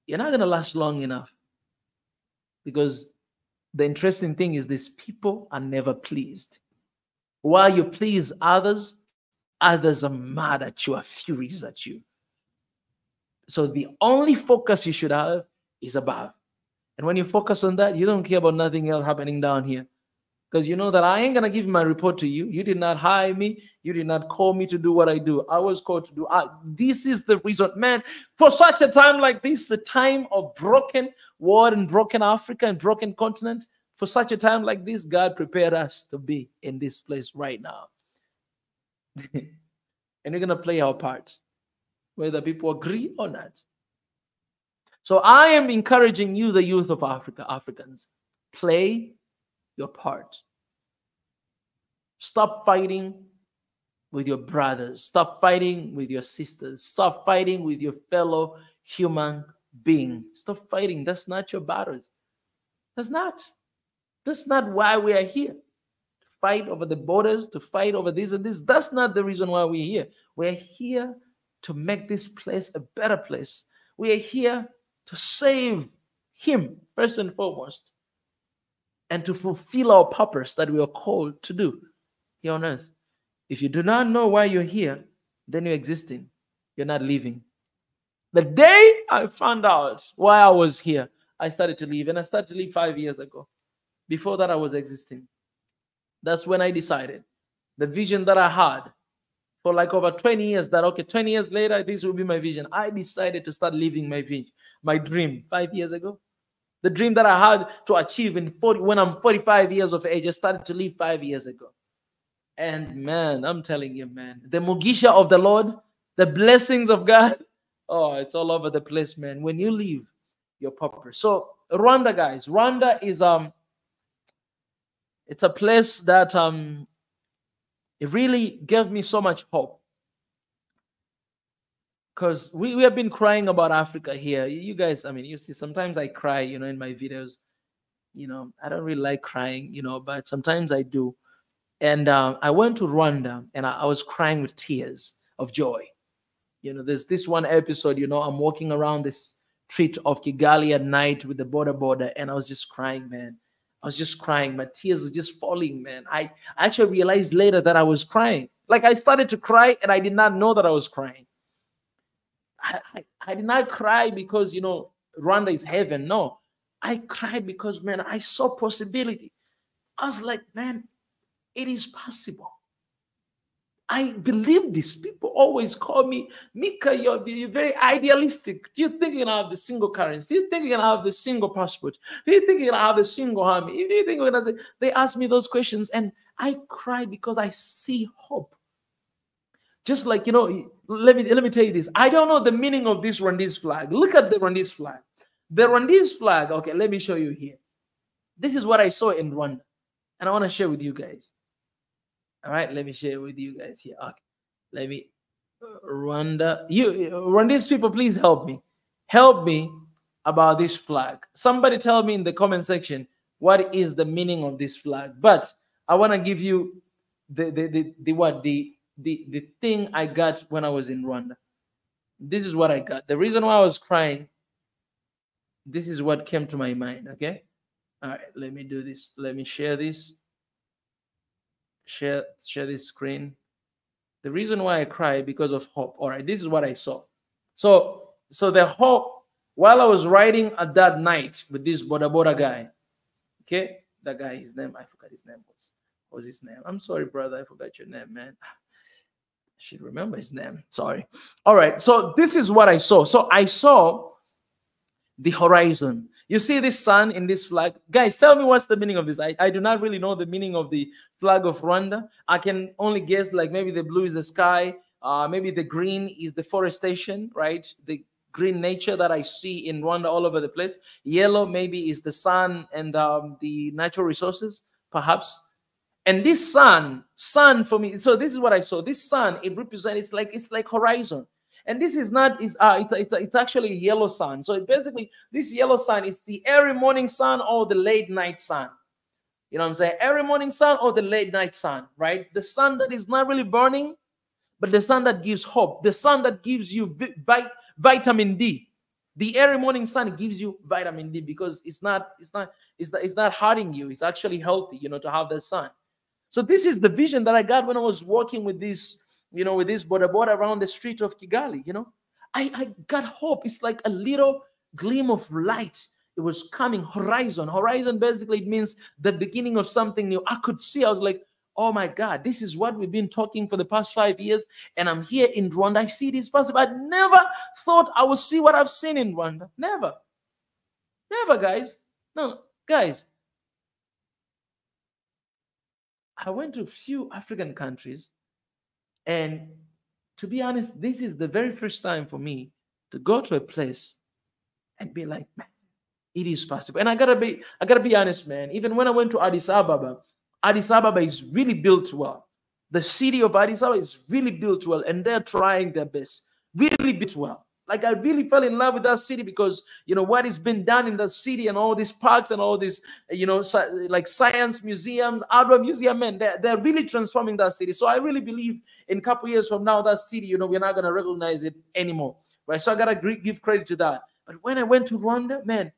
you're not going to last long enough. Because the interesting thing is these people are never pleased. While you please others, others are mad at you, are furious at you. So the only focus you should have is above. And when you focus on that, you don't care about nothing else happening down here. Because you know that I ain't going to give my report to you. You did not hire me. You did not call me to do what I do. I was called to do. This is the reason, man, for such a time like this, a time of broken world and broken Africa and broken continent, for such a time like this, God prepared us to be in this place right now. And we're going to play our part, whether people agree or not. So I am encouraging you, the youth of Africa, Africans, play your part. Stop fighting with your brothers. Stop fighting with your sisters. Stop fighting with your fellow human being. Stop fighting. That's not your battles. That's not why we are here. To fight over the borders, to fight over this and this. That's not the reason why we're here. We're here to make this place a better place. We are here to save him, first and foremost, and to fulfill our purpose that we are called to do here on earth. If you do not know why you're here, then you're existing. You're not living. The day I found out why I was here, I started to leave, and I started to leave 5 years ago. Before that, I was existing. That's when I decided the vision that I had for like over 20 years, that okay, 20 years later, this will be my vision. I decided to start living my vision, my dream 5 years ago. The dream that I had to achieve when I'm 45 years of age, I started to live 5 years ago. And man, I'm telling you, man, the mugisha of the Lord, the blessings of God, oh, it's all over the place, man. When you leave your purpose. So Rwanda, guys, Rwanda is it's a place that it really gave me so much hope. Because we have been crying about Africa here. You guys, I mean, you see, sometimes I cry, you know, in my videos. You know, I don't really like crying, you know, but sometimes I do. And I went to Rwanda, and I was crying with tears of joy. You know, there's this one episode, you know, I'm walking around this street of Kigali at night with the border, and I was just crying, man. I was just crying. My tears were just falling, man. I actually realized later that I was crying. Like, I started to cry, and I did not know that I was crying. I did not cry because, you know, Rwanda is heaven. No, I cried because, man, I saw possibility. I was like, man, it is possible. I believe this. People always call me, Mika, you're very idealistic. Do you think you're going to have the single currency? Do you think you're going to have the single passport? Do you think you're going to have the single army? Do you think you're going to say? They ask me those questions, and I cry because I see hope. Just like, you know, let me tell you this. I don't know the meaning of this Rwandese flag. Look at the Rwandese flag. The Rwandese flag, okay, let me show you here. This is what I saw in Rwanda, and I want to share with you guys. All right, let me share with you guys here. Okay, let me Rwanda. Rwandese people, please help me. Help me about this flag. Somebody tell me in the comment section what is the meaning of this flag. But I want to give you the thing I got when I was in Rwanda. This is what I got. The reason why I was crying, this is what came to my mind. Okay. All right, let me do this. Let me share this. Share this screen. The reason why I cry because of hope. All right, this is what I saw. So the hope, while I was riding at that night with this boda guy, okay, that guy, his name, I forgot his name. What was his name? I'm sorry, brother, I forgot your name, man. I should remember his name. Sorry. All right, so this is what I saw. So I saw the horizon. You see this sun in this flag? Guys, tell me what's the meaning of this. I do not really know the meaning of the flag of Rwanda. I can only guess, like, maybe the blue is the sky. Maybe the green is deforestation, right? The green nature that I see in Rwanda all over the place. Yellow maybe is the sun and the natural resources, perhaps. And this sun for me, so this is what I saw. This sun, it represents, it's like horizon. And this is not, it's actually a yellow sun. So basically, this yellow sun is the early morning sun or the late night sun. You know what I'm saying? Early morning sun or the late night sun, right? The sun that is not really burning, but the sun that gives hope. The sun that gives you vitamin D. The early morning sun gives you vitamin D because it's not hurting you. It's actually healthy, you know, to have the sun. So this is the vision that I got when I was walking with this, you know, with this border around the street of Kigali. You know, I got hope. It's like a little gleam of light. It was coming. Horizon. Horizon basically it means the beginning of something new. I could see. I was like, oh my God, this is what we've been talking for the past 5 years. And I'm here in Rwanda. I see this possible. I never thought I would see what I've seen in Rwanda. Never. Never, guys. No, guys. I went to a few African countries. And to be honest, this is the very first time for me to go to a place and be like, man, it is possible. And I gotta be honest, man. Even when I went to Addis Ababa is really built well. The city of Addis Ababa is really built well, and they're trying their best. Really built well. Like, I really fell in love with that city because, you know, what has been done in the city and all these parks and all these, you know, like science museums, outdoor museum, man, they're really transforming that city. So I really believe in a couple years from now, that city, you know, we're not going to recognize it anymore, right? So I got to give credit to that. But when I went to Rwanda, man,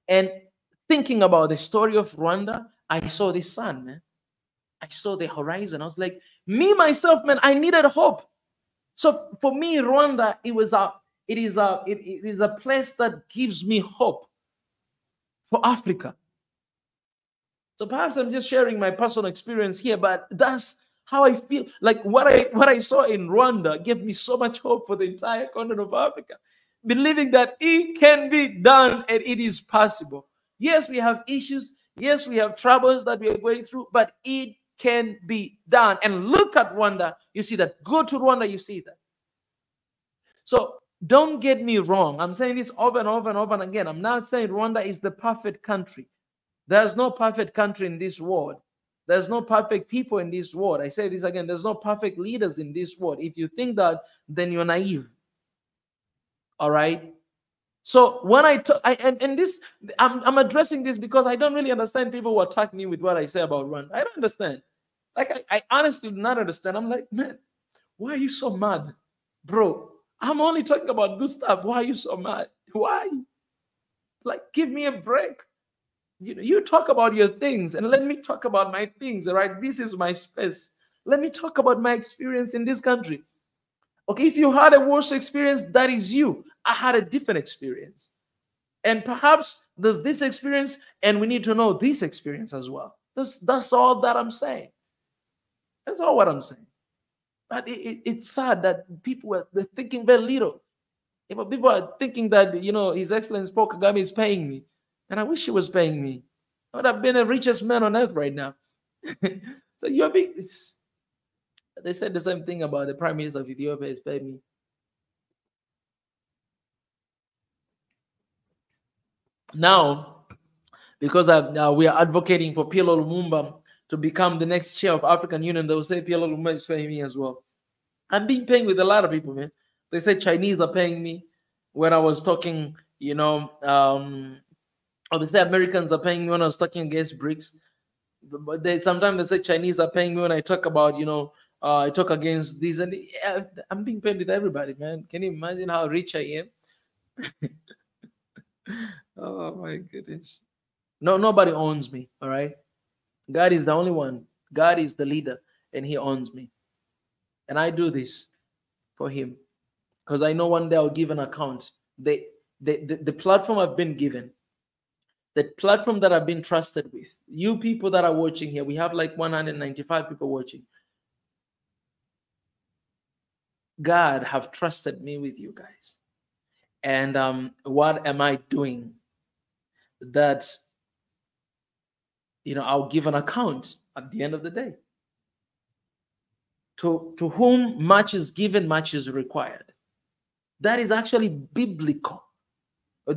and thinking about the story of Rwanda, I saw this sun, man. I saw the horizon. I was like, me, myself, man, I needed hope. So for me, Rwanda, it is a place that gives me hope. for Africa. So perhaps I'm just sharing my personal experience here, but that's how I feel. Like what I saw in Rwanda gave me so much hope for the entire continent of Africa, believing that it can be done and it is possible. Yes, we have issues. Yes, we have troubles that we are going through, but it can be done. And look at Rwanda, you see that. Go to Rwanda, you see that. So don't get me wrong. I'm saying this over and over and over and again. I'm not saying Rwanda is the perfect country. There's no perfect country in this world. There's no perfect people in this world. I say this again. There's no perfect leaders in this world. If you think that, then you're naive. All right? So when I talk, I'm addressing this because I don't really understand people who attack me with what I say about Rwanda. I don't understand. Like, I honestly do not understand. I'm like, man, why are you so mad? Bro, I'm only talking about good stuff. Why are you so mad? Why? Like, give me a break. You talk about your things and let me talk about my things. All right, this is my space. Let me talk about my experience in this country. Okay, if you had a worse experience, that is you. I had a different experience, and perhaps there's this experience, and we need to know this experience as well. That's all that I'm saying. That's all what I'm saying. But it's sad that they're thinking very little. People are thinking that His Excellency Paul Kagame is paying me. And I wish he was paying me. I would have been the richest man on earth right now. So you're big. They said the same thing about the Prime Minister of Ethiopia is paying me. Now, because we are advocating for PLO Lumumba to become the next chair of African Union, they will say PLO Lumumba is paying me as well. I'm being paid with a lot of people, man. They say Chinese are paying me when I was talking, or they say Americans are paying me when I was talking against BRICS. But sometimes they say Chinese are paying me when I talk about, I talk against this. And I'm being paid with everybody, man. Can you imagine how rich I am? Oh, my goodness. No, nobody owns me, all right? God is the only one. God is the leader, and he owns me. And I do this for him because I know one day I'll give an account. The platform I've been given, the platform that I've been trusted with, you people that are watching here, we have like 195 people watching. God have trusted me with you guys. And what am I doing that, I'll give an account at the end of the day. To whom much is given, much is required. That is actually biblical. In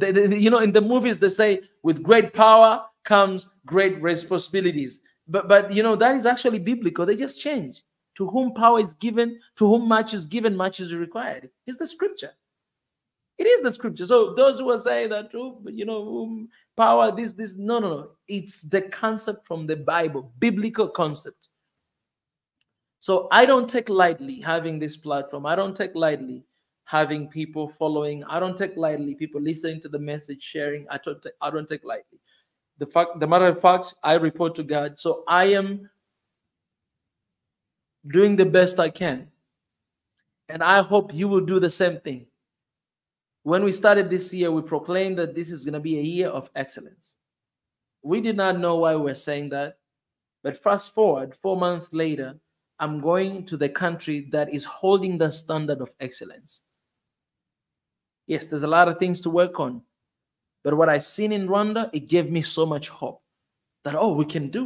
the movies they say, with great power comes great responsibilities. But that is actually biblical. They just change. To whom power is given, to whom much is given, much is required. It's the scripture. It is the scripture. So those who are saying that, power, this, no. It's the concept from the Bible, biblical concept. So I don't take lightly having this platform. I don't take lightly having people following. I don't take lightly people listening to the message, sharing. I don't take lightly. The matter of fact, I report to God. So I am doing the best I can. And I hope you will do the same thing. When we started this year, we proclaimed that this is going to be a year of excellence. We did not know why we were saying that. But fast forward, 4 months later, I'm going to the country that is holding the standard of excellence. Yes, there's a lot of things to work on. But what I've seen in Rwanda, it gave me so much hope that, we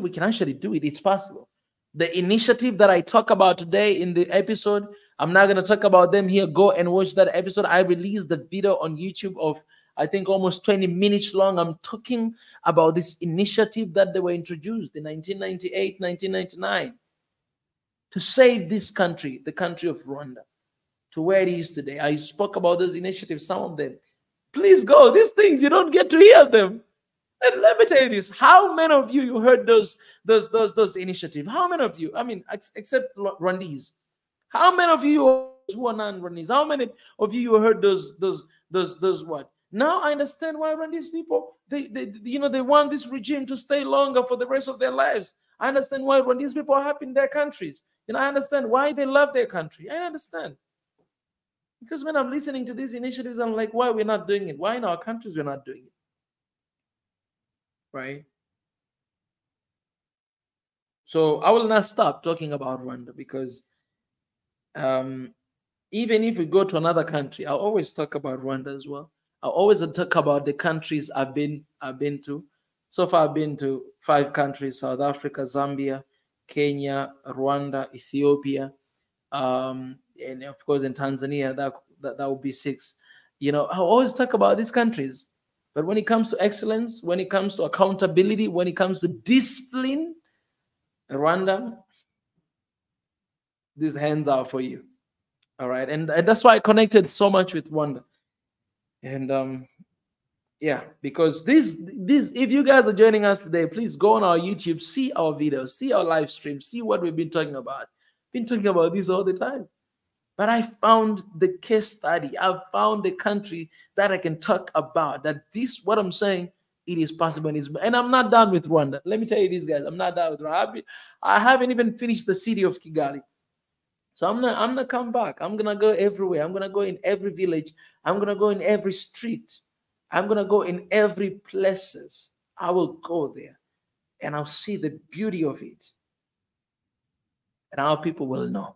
can actually do it. It's possible. The initiative that I talk about today in the episode, I'm not going to talk about them here. Go and watch that episode. I released the video on YouTube of, I think, almost 20 minutes long. I'm talking about this initiative that they were introduced in 1998, 1999 to save this country, the country of Rwanda, to where it is today. I spoke about those initiatives, some of them. Please go. These things, you don't get to hear them. And let me tell you this. How many of you heard those initiatives? How many of you? I mean, except Rwandese. How many of you who are non-Rwandese? How many of you heard those what? Now I understand why Rwandese people, they want this regime to stay longer for the rest of their lives. I understand why Rwandese people are happy in their countries. I understand why they love their country. I understand. Because when I'm listening to these initiatives, I'm like, why we're not doing it? Why in our countries we're not doing it? right? So I will not stop talking about Rwanda because even if we go to another country, I'll always talk about Rwanda as well. I'll always talk about the countries I've been to. So far, I've been to 5 countries: South Africa, Zambia, Kenya, Rwanda, Ethiopia, and of course in Tanzania. That would be 6. You know, I'll always talk about these countries. But when it comes to excellence, when it comes to accountability, when it comes to discipline, Rwanda, these hands are for you. All right. And that's why I connected so much with Rwanda. And yeah, because this if you guys are joining us today, please go on our YouTube, see our videos, see our live stream, see what we've been talking about. Been talking about this all the time. But I found the case study. I found the country that I can talk about. That this, what I'm saying, it is possible. And I'm not done with Rwanda. Let me tell you this, guys. I'm not done with Rwanda. I haven't even finished the city of Kigali. So I'm gonna come back. I'm gonna go everywhere. I'm gonna go in every village. I'm gonna go in every street. I'm gonna go in every places. I will go there and I'll see the beauty of it. And our people will know.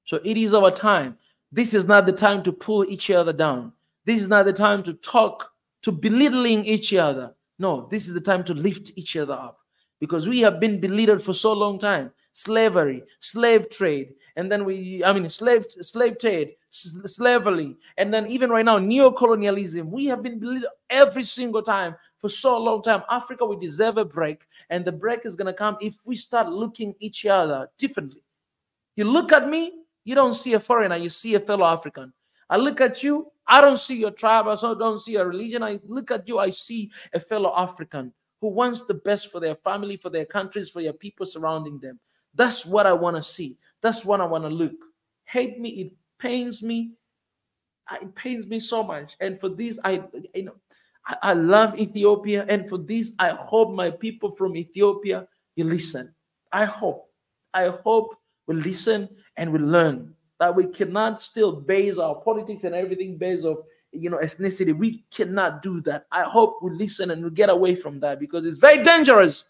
So it is our time. This is not the time to pull each other down. This is not the time to talk, to belittling each other. No, this is the time to lift each other up. Because we have been belittled for so long time. Slavery, slave trade, and then slave trade, slavery, and then even right now, neocolonialism. We have been belittled every single time for so long time. Africa, we deserve a break, and the break is going to come if we start looking each other differently. You look at me, you don't see a foreigner, you see a fellow African. I look at you, I don't see your tribe, I don't see your religion. I look at you, I see a fellow African who wants the best for their family, for their countries, for your people surrounding them. That's what I want to see. That's what I want to look. Hate me, it pains me. It pains me so much. And for this, I love Ethiopia. And for this, I hope my people from Ethiopia, you listen. I hope we listen and we learn that we cannot still base our politics and everything based on ethnicity. We cannot do that. I hope we listen and we get away from that because it's very dangerous.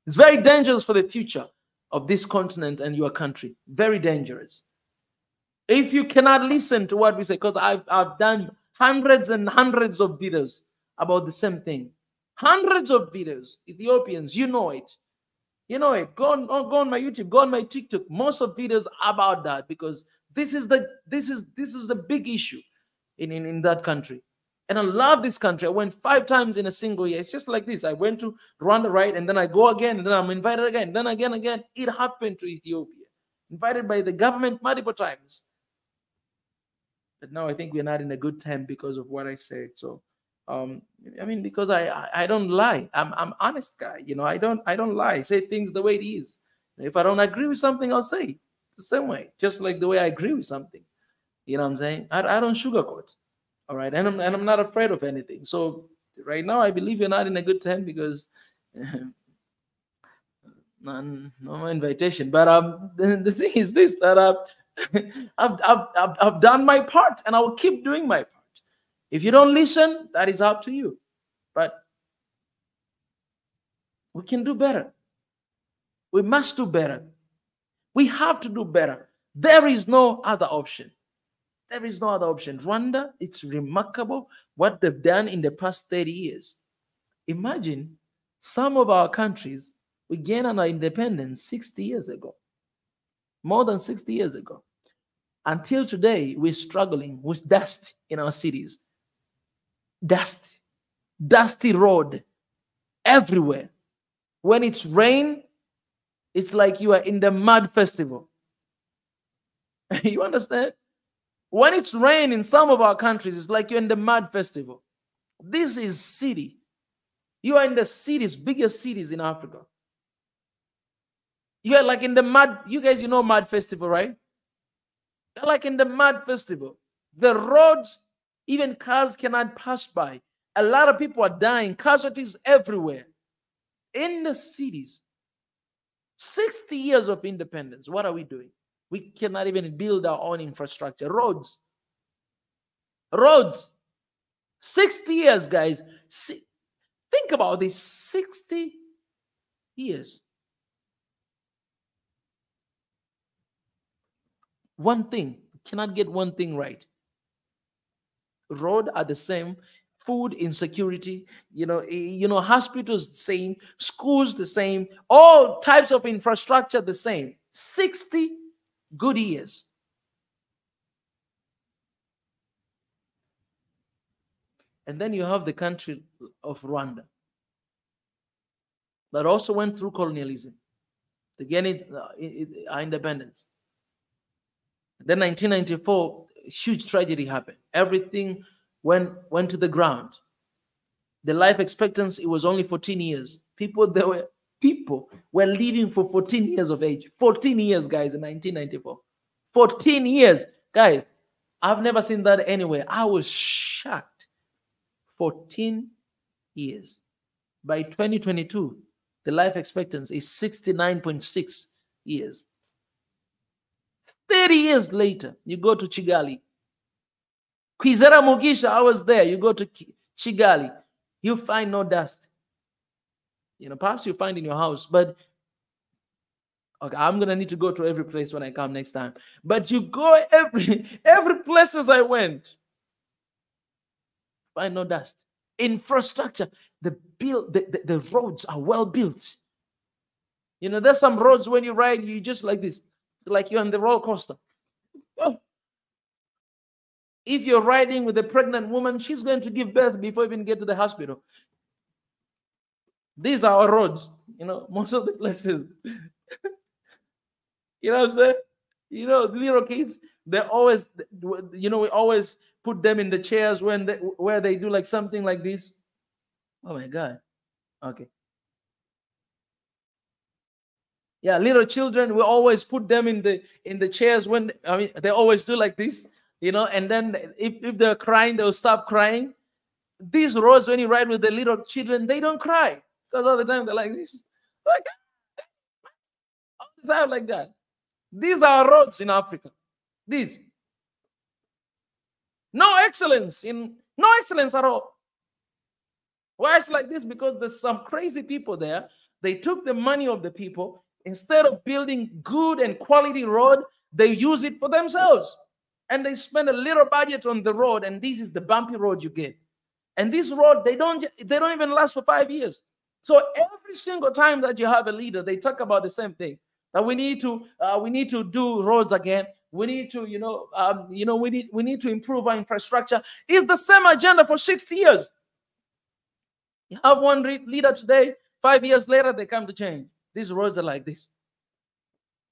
It's very dangerous for the future of this continent and your country. Very dangerous. If you cannot listen to what we say, because I've done hundreds and hundreds of videos about the same thing. Hundreds of videos. Ethiopians, you know it. You know it. Go on my YouTube, go on my TikTok. Most of videos about that because this is the big issue in that country. And I love this country. I went 5 times in a single year. It's just like this. I went to Rwanda, right? And then I go again, and then I'm invited again. Then again. It happened to Ethiopia. Invited by the government multiple times. But now I think we're not in a good time because of what I said. So, because I don't lie. I'm honest guy. I don't lie. I say things the way it is. If I don't agree with something, I'll say it the same way. Just like the way I agree with something. You know what I'm saying? I don't sugarcoat. All right, and I'm not afraid of anything. So right now, I believe you're not in a good time because no invitation. But the thing is this: that I've done my part, and I will keep doing my part. If you don't listen, that is up to you. But we can do better. We must do better. We have to do better. There is no other option. There is no other option. Rwanda, it's remarkable what they've done in the past 30 years. Imagine some of our countries, we gained our independence 60 years ago. More than 60 years ago. Until today, we're struggling with dust in our cities. Dust. Dusty road. Everywhere. When it's rain, it's like you are in the mud festival. You understand? When it's rain in some of our countries, it's like you're in the mud festival. This is city. You are in the cities, biggest cities in Africa. You are like in the mud. You guys, mud festival, right? You're like in the mud festival. The roads, even cars cannot pass by. A lot of people are dying. Casualties everywhere. In the cities. 60 years of independence. What are we doing? We cannot even build our own infrastructure. Roads. Roads. 60 years, guys. Think about this, 60 years. One thing, cannot get one thing right. Road are the same, food insecurity, hospitals the same, schools the same, all types of infrastructure the same. 60 good years. And then you have the country of Rwanda that also went through colonialism to gain our independence. Then 1994, huge tragedy happened. Everything went to the ground. The life expectancy was only 14 years. People were living for 14 years of age. 14 years, guys, in 1994. 14 years, guys. I've never seen that anywhere. I was shocked. 14 years. By 2022, the life expectancy is 69.6 years. 30 years later, you go to Kigali. Kwizera Mugisha, I was there. You go to Kigali, you find no dust. Perhaps you find in your house, but okay, I'm gonna need to go to every place when I come next time. But you go every places I went, find no dust. Infrastructure, the roads are well built. There's some roads when you ride, you just like this. It's like you're on the roller coaster. Oh. If you're riding with a pregnant woman, she's going to give birth before you even get to the hospital. These are our roads, most of the places. You know what I'm saying? Little kids, they always, we always put them in the chairs where they do like something like this. Oh my God. Okay. Yeah, little children, we always put them in the chairs when they always do like this, and then if they're crying, they'll stop crying. These roads, when you ride with the little children, they don't cry because all the time they're like this, like all the time like that. These are roads in Africa. These no excellence at all. Why it's like this? Because there's some crazy people there. They took the money of the people. Instead of building good and quality road, they use it for themselves. And they spend a little budget on the road, and this is the bumpy road you get. And this road, they don't even last for 5 years. So every single time that you have a leader, they talk about the same thing. That we need to do roads again. We need to, we need to improve our infrastructure. It's the same agenda for 60 years. You have one leader today, 5 years later, they come to change. These roads are like this.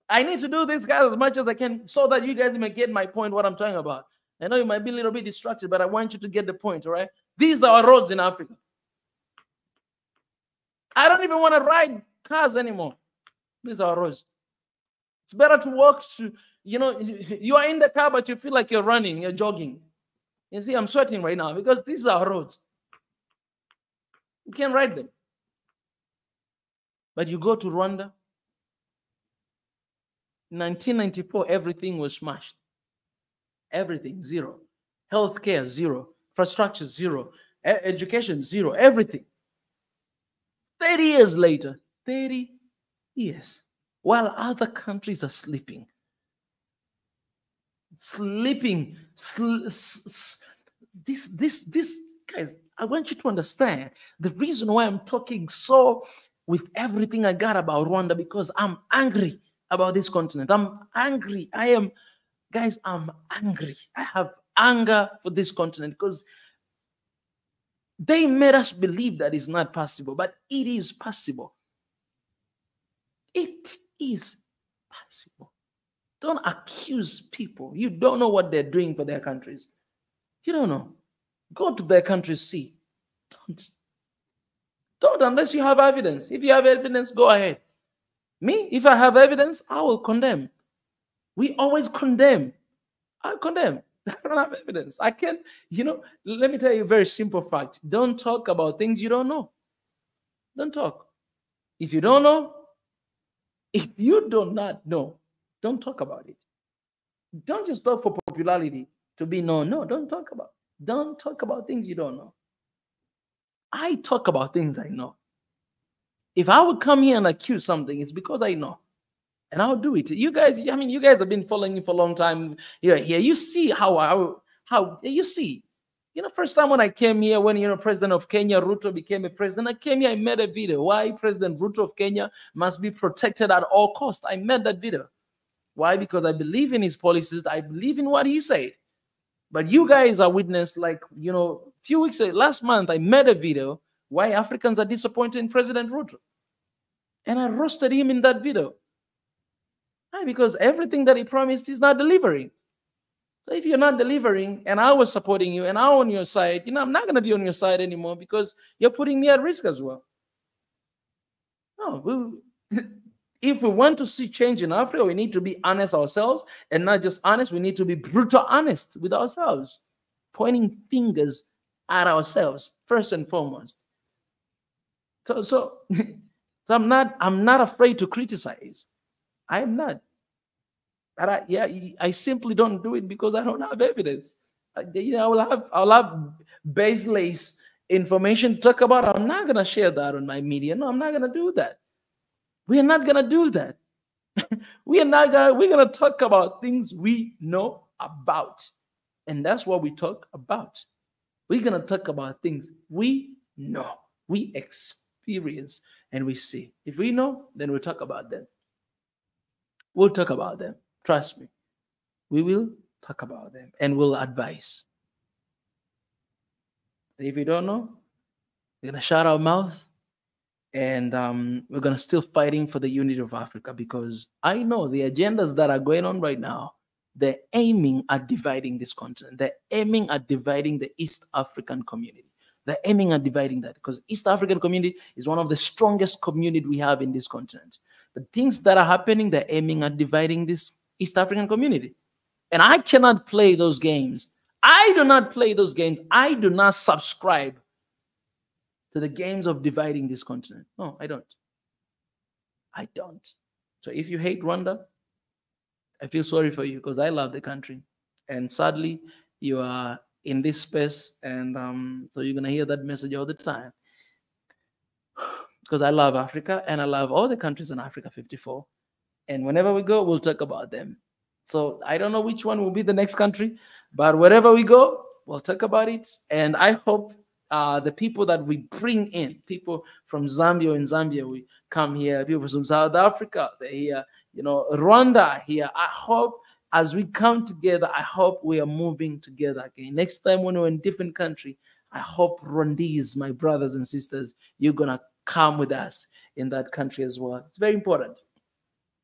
I need to do this, guys, as much as I can so that you guys may get my point, what I'm talking about. I know you might be a little bit distracted, but I want you to get the point, all right? These are roads in Africa. I don't even want to ride cars anymore. These are roads. It's better to walk to, you are in the car, but you feel like you're running, you're jogging. You see, I'm sweating right now because these are roads. You can't ride them. But you go to Rwanda, in 1994, everything was smashed. Everything, zero. Healthcare, zero. Infrastructure, zero. Education, zero. Everything. 30 years later, 30 years, while other countries are sleeping. This, guys, I want you to understand the reason why I'm talking so with everything I got about Rwanda, because I'm angry about this continent. I'm angry. I'm angry. I have anger for this continent because they made us believe that it's not possible, but it is possible. It is possible. Don't accuse people. You don't know what they're doing for their countries. You don't know. Go to their countries, see. Don't unless you have evidence. If you have evidence, go ahead. Me, if I have evidence, I will condemn. We always condemn. I condemn. I don't have evidence. I can't, let me tell you a very simple fact. Don't talk about things you don't know. Don't talk. If you don't know, if you do not know, don't talk about it. Don't just talk for popularity to be known. No, don't talk about things you don't know. I talk about things I know. If I would come here and accuse something, it's because I know. And I'll do it. You guys, I mean, you guys have been following me for a long time. Here. You see how you see. First time when I came here, when President of Kenya Ruto became a president, I came here. I made a video. Why President Ruto of Kenya must be protected at all costs. I made that video. Why? Because I believe in his policies. I believe in what he said. But you guys are witness. Like a few weeks ago, last month, I made a video why Africans are disappointed in President Ruto, and I roasted him in that video. Why? Because everything that he promised, he's not delivering. So if you're not delivering, and I was supporting you, and I'm on your side, I'm not going to be on your side anymore because you're putting me at risk as well. No, if we want to see change in Africa, we need to be honest ourselves, and not just honest. We need to be brutal honest with ourselves, pointing fingers at ourselves first and foremost. So I'm not afraid to criticize. I am not. But I simply don't do it because I don't have evidence. I'll have baseless information to talk about. I'm not gonna share that on my media. No, I'm not gonna do that. We are not gonna do that. We're gonna talk about things we know about, and that's what we talk about. We're gonna talk about things we know, we experience, and we see. If we know, then we'll talk about them. We'll talk about them. Trust me. We will talk about them and we'll advise. If you don't know, we're going to shut our mouth, and we're going to still fighting for the unity of Africa, because I know the agendas that are going on right now, they're aiming at dividing this continent. They're aiming at dividing the East African community. They're aiming at dividing that, because East African community is one of the strongest communities we have in this continent. The things that are happening, they're aiming at dividing this East African community. And I cannot play those games. I do not play those games. I do not subscribe to the games of dividing this continent. No, I don't. I don't. So if you hate Rwanda, I feel sorry for you, because I love the country. And sadly, you are in this space, and so you're going to hear that message all the time. Because I love Africa, and I love all the countries in Africa 54. And whenever we go, we'll talk about them. So I don't know which one will be the next country, but wherever we go, we'll talk about it. And I hope the people that we bring in, people from Zambia, in Zambia, we come here, people from South Africa, they're here, Rwanda here. I hope as we come together, I hope we are moving together again. Next time when we're in different country, I hope Rwandese, my brothers and sisters, you're going to come with us in that country as well. It's very important.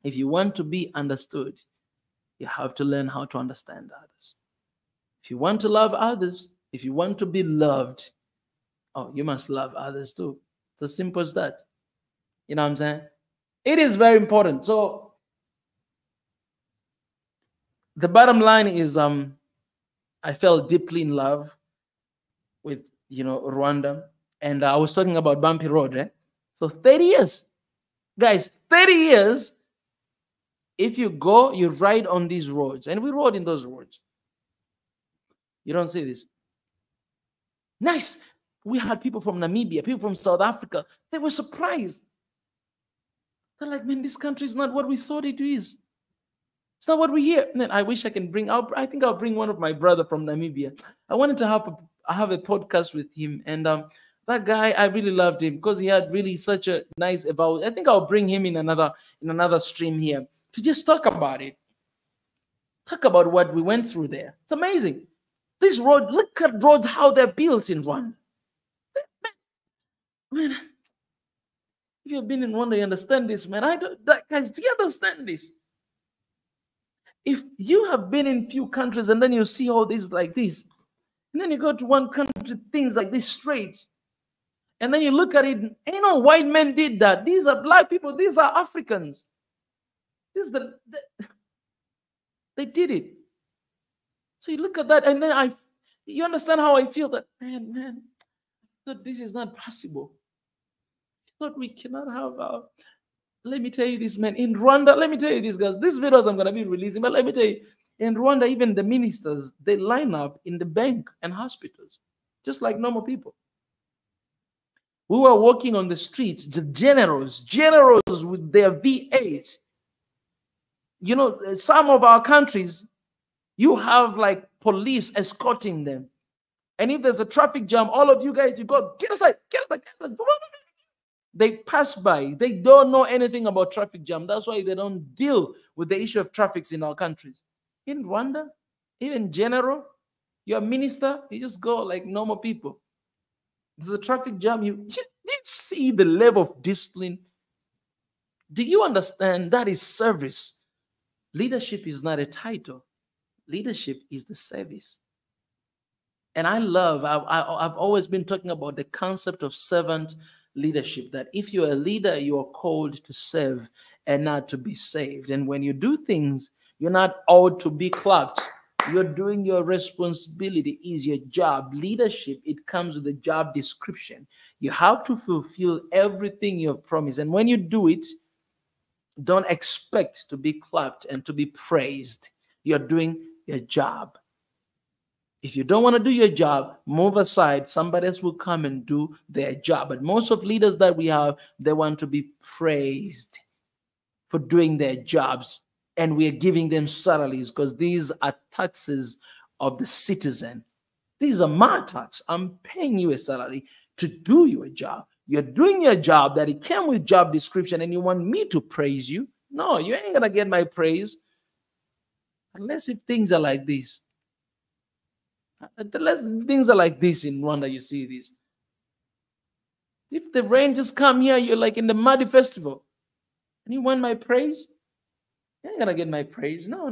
If you want to be understood, you have to learn how to understand others. If you want to love others, if you want to be loved, you must love others too. It's as simple as that. You know what I'm saying? It is very important. So the bottom line is I fell deeply in love with Rwanda. And I was talking about bumpy road, right? So 30 years. Guys, 30 years. If you go, you ride on these roads. And we rode in those roads. You don't see this. Nice. We had people from Namibia, people from South Africa. They were surprised. They're like, man, this country is not what we thought it is. It's not what we hear. And then I wish I can bring out, I think I'll bring one of my brother from Namibia. I wanted to have a podcast with him. And that guy, I really loved him because he had really such a nice about. I think I'll bring him in another stream here to just talk about it. Talk about what we went through there. It's amazing. This road, look at roads, how they're built in Rwanda. Man, if you've been in Rwanda, you understand this, man. Guys, do you understand this? If you have been in few countries and then you see all these like this, and then you go to one country, things like this straight, and then you look at it, ain't no white men did that. These are black people. These are Africans. They did it. So you look at that, and then you understand how I feel that, man, that this is not possible. I thought we cannot have let me tell you this, man. In Rwanda, let me tell you this, guys. These videos I'm going to be releasing, but let me tell you, in Rwanda, even the ministers, they line up in the bank and hospitals, just like normal people. We were walking on the streets, the generals with their V8. You know, some of our countries, you have like police escorting them. And if there's a traffic jam, all of you guys, you go, get aside, get aside, get aside. They pass by. They don't know anything about traffic jam. That's why they don't deal with the issue of traffic in our countries. In Rwanda, even general, you're a minister, you just go like normal people. There's a traffic jam. You see the level of discipline. Do you understand that is service? Leadership is not a title. Leadership is the service. And I love, I've always been talking about the concept of servant leadership, that if you're a leader, you are called to serve and not to be saved. And when you do things, you're not ought to be clapped. You're doing your responsibility, is your job. Leadership, it comes with a job description. You have to fulfill everything you've promised. And when you do it, don't expect to be clapped and to be praised. You're doing your job. If you don't want to do your job, move aside. Somebody else will come and do their job. But most of leaders that we have, they want to be praised for doing their jobs. And we are giving them salaries because these are taxes of the citizen. These are my tax. I'm paying you a salary to do your job. You're doing your job that it came with job description, and you want me to praise you? No, you ain't going to get my praise. Unless if things are like this. Unless things are like this in Rwanda, you see this. If the Rangers come here, you're like in the Muddy Festival, and you want my praise? You ain't gonna get my praise. No.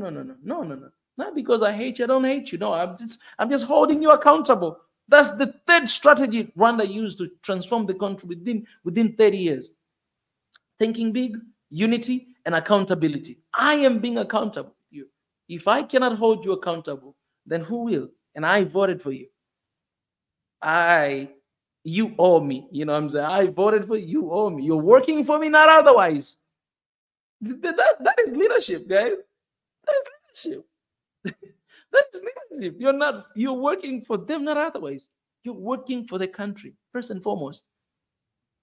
Not because I hate you. I don't hate you. No, I'm just holding you accountable. That's the third strategy Rwanda used to transform the country within 30 years. Thinking big, unity, and accountability. I am being accountable to you. If I cannot hold you accountable, then who will? And I voted for you. You owe me. You know what I'm saying? I voted for you. You owe me. You're working for me, not otherwise. That is leadership, guys. That is leadership. That is leadership. You're working for them, not otherwise. You're working for the country, first and foremost.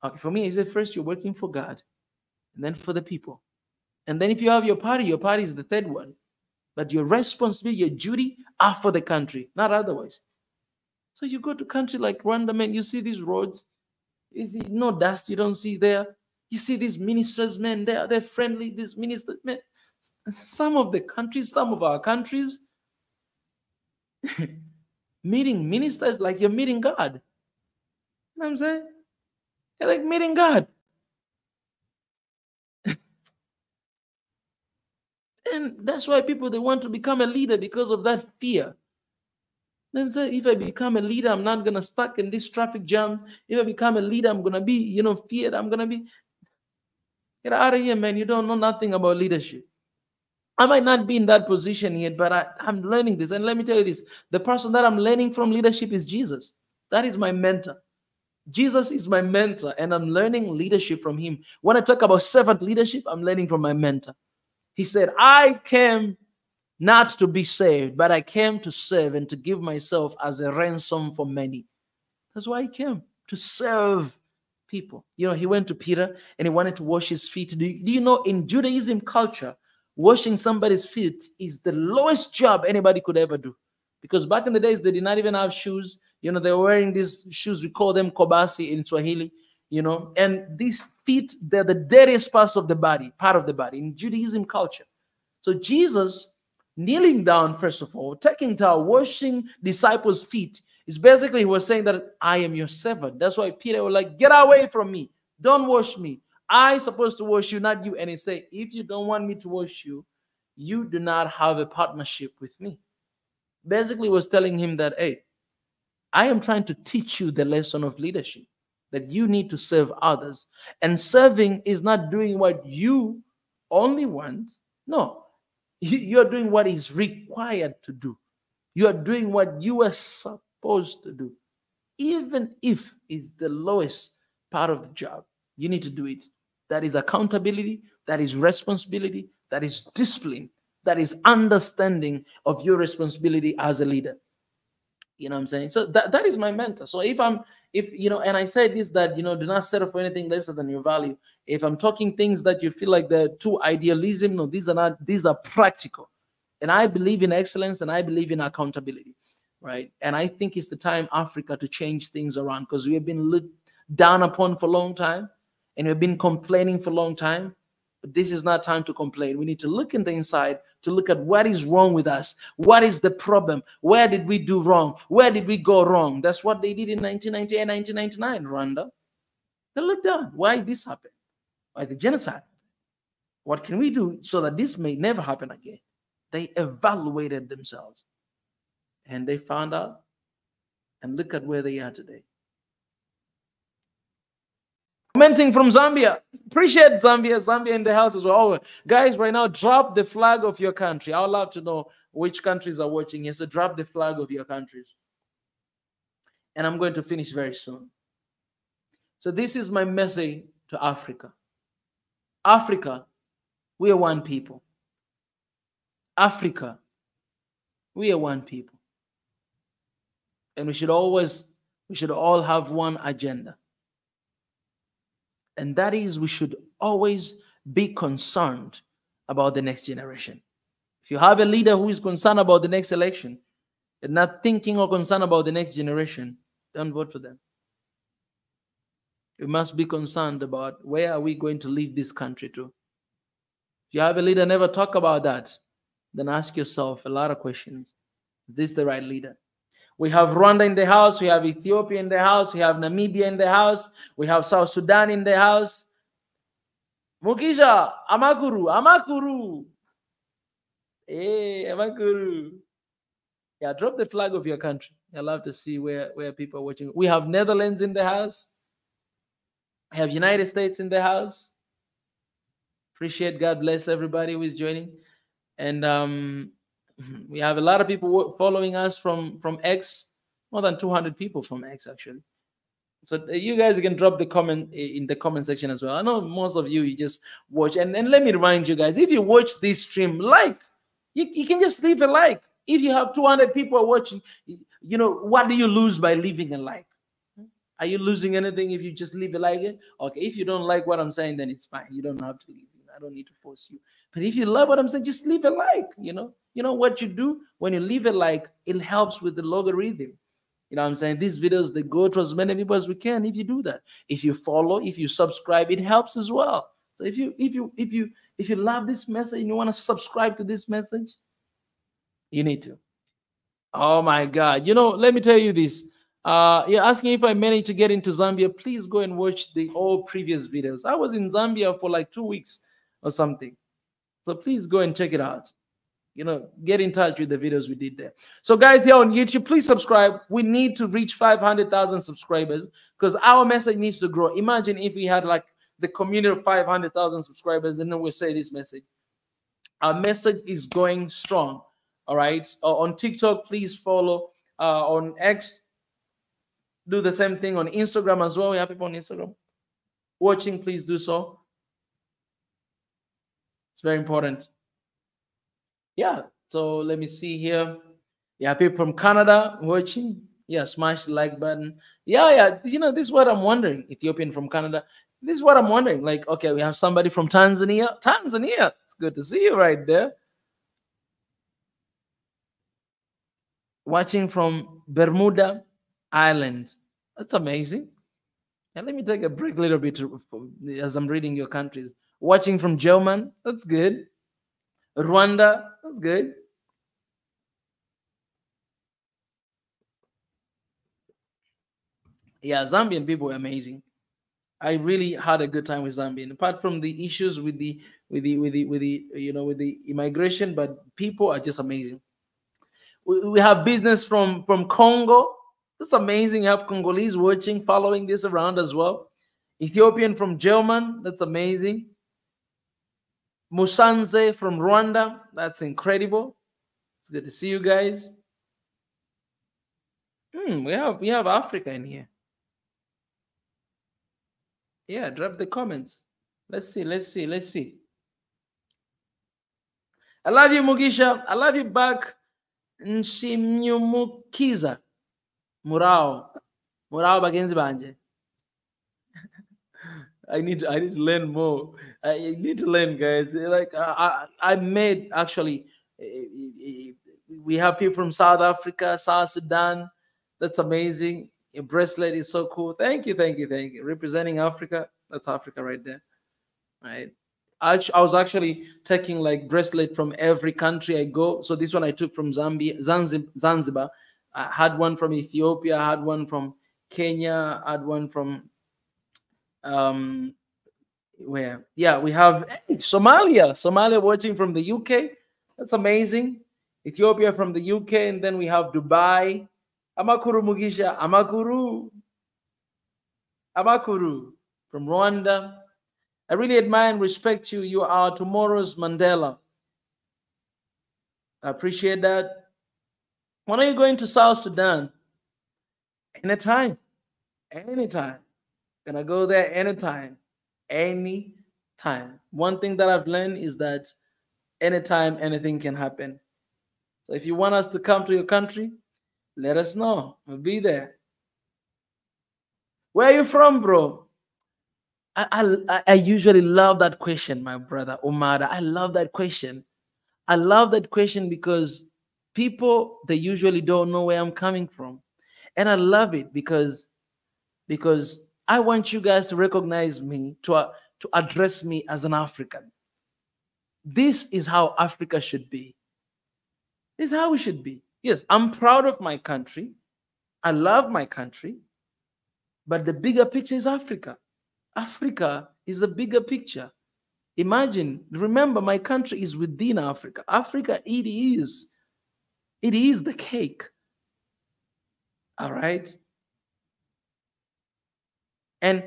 Okay, for me, I said first you're working for God, and then for the people. And then if you have your party is the third one. But your responsibility, your duty are for the country, not otherwise. So you go to country like Rwanda, man, you see these roads. You see no dust you don't see there. You see these ministers, man, they're friendly, these ministers, man. Some of our countries, meeting ministers like you're meeting God. You know what I'm saying? You're like meeting God. And that's why people, they want to become a leader because of that fear. Then say, if I become a leader, I'm not going to stuck in these traffic jams. If I become a leader, I'm going to be, feared. I'm going to be. Get out of here, man. You don't know nothing about leadership. I might not be in that position yet, but I'm learning this. And let me tell you this. The person that I'm learning from leadership is Jesus. That is my mentor. Jesus is my mentor, and I'm learning leadership from him. When I talk about servant leadership, I'm learning from my mentor. He said, I came not to be saved, but I came to serve and to give myself as a ransom for many. That's why he came, to serve people. He went to Peter and he wanted to wash his feet. Do you know, in Judaism culture, washing somebody's feet is the lowest job anybody could ever do. Because back in the days, they did not even have shoes. They were wearing these shoes. We call them kobasi in Swahili. And these feet, they're the dirtiest part of the body in Judaism culture. So Jesus kneeling down, first of all, taking towel, washing disciples' feet, is basically, he was saying that I am your servant. That's why Peter was like, get away from me. Don't wash me. I'm supposed to wash you, not you. And he said, if you don't want me to wash you, you do not have a partnership with me. Basically, he was telling him that, hey, I am trying to teach you the lesson of leadership, that you need to serve others. And serving is not doing what you only want. No, you're doing what is required to do. You are doing what you are supposed to do. Even if it's the lowest part of the job, you need to do it. That is accountability, that is responsibility, that is discipline, that is understanding of your responsibility as a leader. You know what I'm saying? So that is my mentor. So if you know, and I say this, that, you know, do not settle for anything lesser than your value. If I'm talking things that you feel like they're too idealism, no, these are not, these are practical. And I believe in excellence, and I believe in accountability, right? And I think it's the time, Africa, to change things around, because we have been looked down upon for a long time, and we've been complaining for a long time. But this is not time to complain. We need to look in the inside, to look at what is wrong with us. What is the problem? Where did we do wrong? Where did we go wrong? That's what they did in 1998, 1999, Rwanda. They looked down. Why this happened? Why the genocide? What can we do so that this may never happen again? They evaluated themselves, and they found out, and look at where they are today. Commenting from Zambia. Appreciate Zambia. Zambia in the house as well. Oh, guys, right now, drop the flag of your country. I would love to know which countries are watching here. So drop the flag of your countries. And I'm going to finish very soon. So this is my message to Africa. Africa, we are one people. Africa, we are one people. And we should all have one agenda. And that is, we should always be concerned about the next generation. If you have a leader who is concerned about the next election and not thinking or concerned about the next generation, don't vote for them. We must be concerned about, where are we going to lead this country to? If you have a leader never talk about that, then ask yourself a lot of questions. Is this the right leader? We have Rwanda in the house. We have Ethiopia in the house. We have Namibia in the house. We have South Sudan in the house. Mukisha, Amakuru. Hey, Amakuru. Yeah, drop the flag of your country. I love to see where people are watching. We have Netherlands in the house. We have United States in the house. Appreciate, God bless everybody who is joining. And we have a lot of people following us from X, more than 200 people from X, actually. So you guys can drop the comment in the comment section as well. I know most of you just watch. And let me remind you guys, if you watch this stream, like, you can just leave a like. If you have 200 people watching, you know, what do you lose by leaving a like? Are you losing anything if you just leave a like? Okay, if you don't like what I'm saying, then it's fine. You don't have to leave. I don't need to force you. But if you love what I'm saying, just leave a like, you know. You know what you do when you leave a like, it helps with the logarithm. You know what I'm saying? These videos, they go to as many people as we can if you do that. If you follow, if you subscribe, it helps as well. So if you love this message and you want to subscribe to this message, you need to. Oh my God. You know, let me tell you this. You're asking if I managed to get into Zambia. Please go and watch all previous videos. I was in Zambia for like 2 weeks or something. So please go and check it out. You know, get in touch with the videos we did there. So guys, here on YouTube, please subscribe. We need to reach 500,000 subscribers because our message needs to grow. Imagine if we had like the community of 500,000 subscribers, and then we'll say this message. Our message is going strong. All right. On TikTok, please follow. On X, do the same thing. On Instagram as well. We have people on Instagram watching. Please do so. It's very important. Yeah, so let me see here. Yeah, people from Canada watching. Yeah, smash the like button. Yeah. You know, this is what I'm wondering. Ethiopian from Canada. This is what I'm wondering. Like, okay, we have somebody from Tanzania. Tanzania. It's good to see you right there. Watching from Bermuda Island. That's amazing. And let me take a break a little bit as I'm reading your countries. Watching from German. That's good. Rwanda, that's good. Yeah, Zambian people were amazing. I really had a good time with Zambian. Apart from the issues with the immigration, but people are just amazing. We have business from Congo. That's amazing. You have Congolese watching, following this around as well. Ethiopian from German. That's amazing. Musanze from Rwanda. That's incredible. It's good to see you guys. We have Africa in here. Yeah, drop the comments. Let's see. I love you, Mugisha. I love you back. Nshimyumukiza. Murao. Murao bagenzi banje. I need to learn more. I need to learn, guys. Like I made actually. We have people from South Africa, South Sudan. That's amazing. Your bracelet is so cool. Thank you, thank you, thank you. Representing Africa. That's Africa right there. Right. I was actually taking like bracelet from every country I go. So this one I took from Zanzibar. I had one from Ethiopia. I had one from Kenya. I had one from where? Yeah, we have Somalia watching from the UK. That's amazing. Ethiopia from the UK, and then we have Dubai. Amakuru Mugisha, Amakuru from Rwanda. I really admire and respect you. You are tomorrow's Mandela. I appreciate that. When are you going to South Sudan? Anytime. Anytime. Gonna go there anytime. Anytime. One thing that I've learned is that anytime anything can happen. So if you want us to come to your country, let us know. We'll be there. Where are you from, bro? I usually love that question, my brother Umada. I love that question. I love that question because people, they usually don't know where I'm coming from. And I love it because I want you guys to recognize me, to address me as an African. This is how Africa should be. This is how we should be. Yes, I'm proud of my country. I love my country. But the bigger picture is Africa. Africa is a bigger picture. Imagine, remember, my country is within Africa. Africa, it is the cake. All right? And,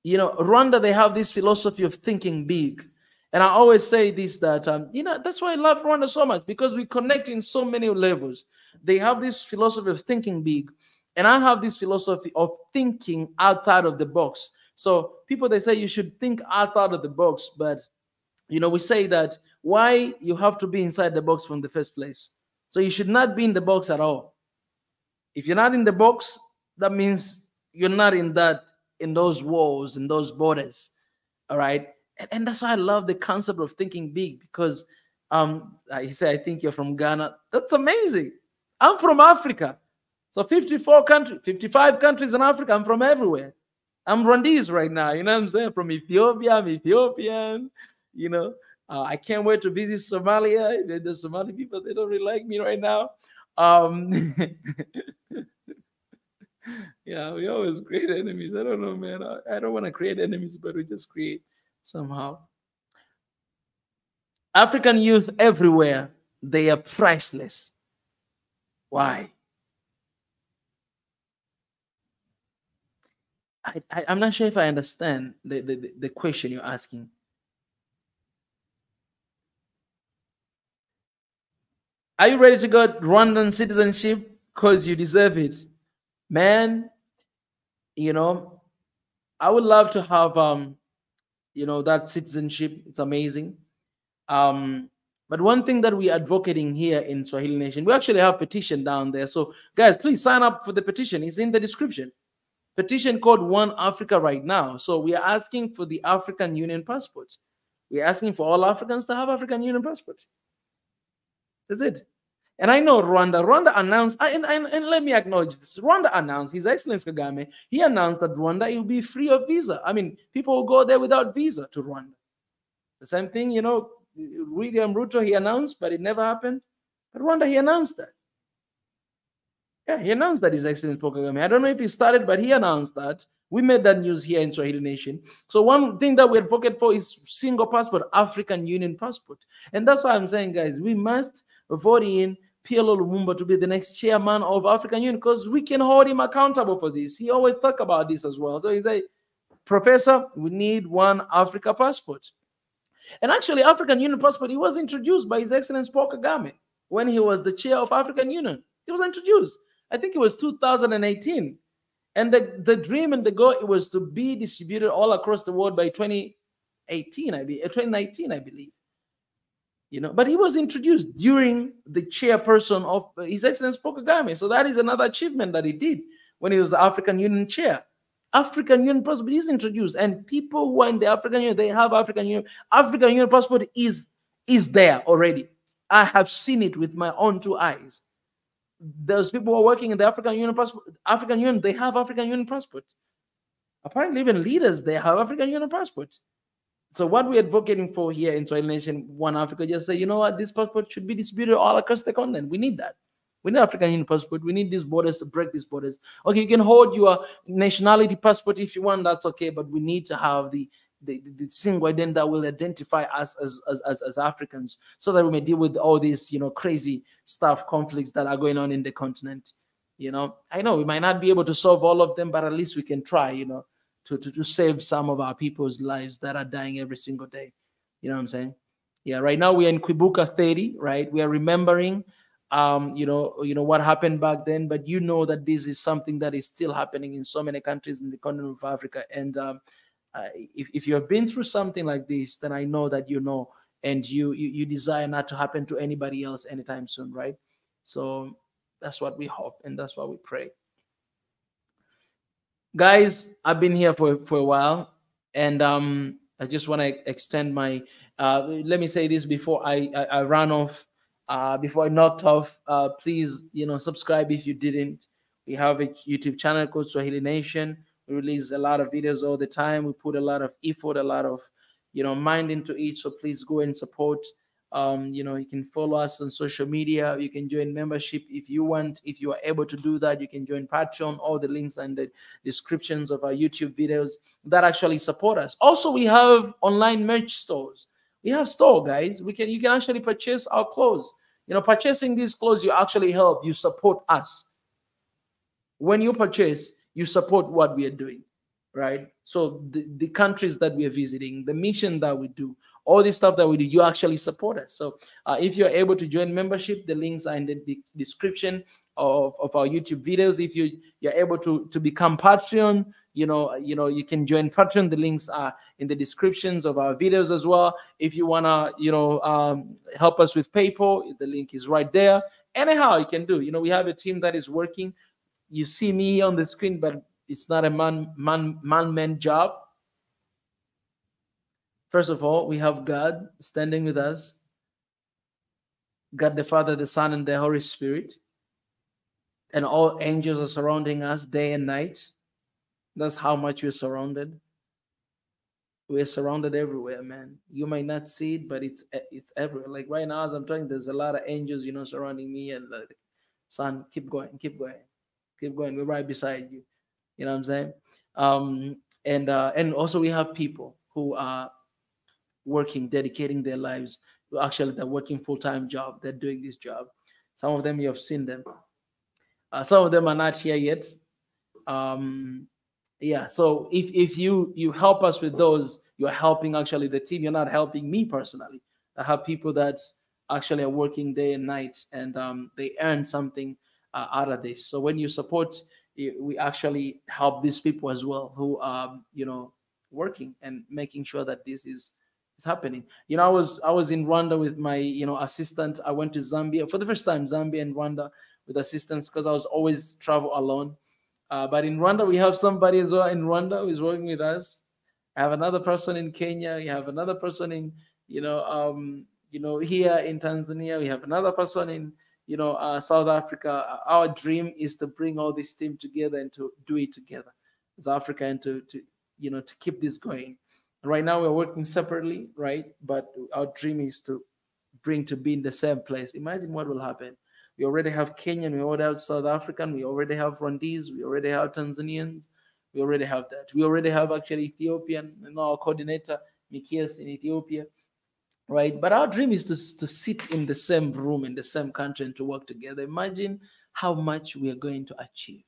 you know, Rwanda, they have this philosophy of thinking big. And I always say this, that, you know, that's why I love Rwanda so much, because we connect in so many levels. They have this philosophy of thinking big. And I have this philosophy of thinking outside of the box. So people, they say you should think outside of the box. But, you know, we say that why you have to be inside the box from the first place. So you should not be in the box at all. If you're not in the box, that means you're not in those walls, in those borders. All right. And that's why I love the concept of thinking big, because he said, I think you're from Ghana. That's amazing. I'm from Africa. So 55 countries in Africa. I'm from everywhere. I'm Rwandese right now. You know what I'm saying? From Ethiopia, I'm Ethiopian. You know, I can't wait to visit Somalia. The Somali people, they don't really like me right now. Yeah, we always create enemies. I don't know, man. I don't want to create enemies, but we just create somehow. African youth everywhere, they are priceless. Why? I'm not sure if I understand the question you're asking. Are you ready to get Rwandan citizenship? Because you deserve it. Man, you know, I would love to have, you know, that citizenship. It's amazing. But one thing that we're advocating here in Swahili Nation, we actually have a petition down there. So guys, please sign up for the petition. It's in the description. Petition called One Africa right now. So we are asking for the African Union passport. We're asking for all Africans to have African Union passport. That's it. And I know Rwanda announced, and let me acknowledge this. Rwanda announced, His Excellency Kagame, he announced that Rwanda, it will be free of visa. I mean, people will go there without visa to Rwanda. The same thing, you know, William Ruto, he announced, but it never happened. But Rwanda, he announced that. Yeah, he announced that, His Excellency Paul Kagame. I don't know if he started, but he announced that. We made that news here in Swahili Nation. So one thing that we advocate for is single passport, African Union passport. And that's why I'm saying, guys, we must vote in PLO Lumumba to be the next chairman of African Union, because we can hold him accountable for this. He always talk about this as well. So he said, Professor, we need one Africa passport. And actually, African Union passport, it was introduced by His Excellency Paul Kagame when he was the chair of African Union. It was introduced. I think it was 2018. And the dream and the goal, it was to be distributed all across the world by 2019, I believe. But he was introduced during the chairperson of His Excellency Paul Kagame. So that is another achievement that he did when he was the African Union chair. African Union passport is introduced, and people who are in the African Union, they have African Union. African Union passport is there already. I have seen it with my own two eyes. Those people who are working in the African Union passport, African Union, they have African Union passport. Apparently, even leaders, they have African Union passport. So what we're advocating for here in Swahili Nation, One Africa, just say, you know what, this passport should be distributed all across the continent. We need that. We need African Union passport. We need these borders to break these borders. Okay, you can hold your nationality passport if you want. That's okay, but we need to have the single identity that will identify us as Africans, so that we may deal with all these crazy stuff, conflicts that are going on in the continent. I know we might not be able to solve all of them, but at least we can try. To save some of our people's lives that are dying every single day. You know what I'm saying? Yeah, right now we're in Kwibuka 30, right? We are remembering, what happened back then, but that this is something that is still happening in so many countries in the continent of Africa. And if you have been through something like this, then I know that and you desire not to happen to anybody else anytime soon, right? So that's what we hope, and that's what we pray. Guys, I've been here for a while, and I just want to extend my let me say this before I run off, before I knocked off. Please, subscribe if you didn't. We have a YouTube channel called Swahili Nation. We release a lot of videos all the time. We put a lot of effort, a lot of mind into it. So please go and support. You can follow us on social media. You can join membership if you want. If you are able to do that, you can join Patreon. All the links and the descriptions of our YouTube videos that actually support us. Also, we have online merch stores. We have store, guys. You can actually purchase our clothes. Purchasing these clothes, you actually help. You support us. When you purchase, you support what we are doing, right? So the countries that we are visiting, the mission that we do, all this stuff that we do, you actually support us. So if you're able to join membership, the links are in the description of our YouTube videos. If you're able to become Patreon, you can join Patreon. The links are in the descriptions of our videos as well. If you wanna, help us with PayPal, the link is right there. Anyhow, you can do. We have a team that is working. You see me on the screen, but it's not a man-made job. First of all, we have God standing with us. God the Father, the Son, and the Holy Spirit. And all angels are surrounding us day and night. That's how much we're surrounded. We're surrounded everywhere, man. You might not see it, but it's everywhere. Like right now, as I'm talking, there's a lot of angels, surrounding me. And son, keep going, keep going, keep going. We're right beside you. You know what I'm saying? And also we have people who are working, dedicating their lives. Actually, they're working full-time job. They're doing this job. Some of them, you have seen them. Some of them are not here yet. Yeah, so if you help us with those, you're helping actually the team. You're not helping me personally. I have people that actually are working day and night, and they earn something out of this. So when you support, we actually help these people as well who are working and making sure that this is happening. I was in Rwanda with my assistant. I went to Zambia for the first time, Zambia and Rwanda with assistants, because I was always travel alone. But in Rwanda, we have somebody as well in Rwanda who is working with us. I have another person in Kenya. We have another person in here in Tanzania. We have another person in South Africa. Our dream is to bring all this team together and to do it together as Africa, and to keep this going. Right now we're working separately, right? But our dream is to be in the same place. Imagine what will happen. We already have Kenyan, we already have South African, we already have Rwandese, we already have Tanzanians, we already have that. We already have actually Ethiopian, our coordinator, Mikias in Ethiopia, right? But our dream is to sit in the same room, in the same country, and to work together. Imagine how much we are going to achieve.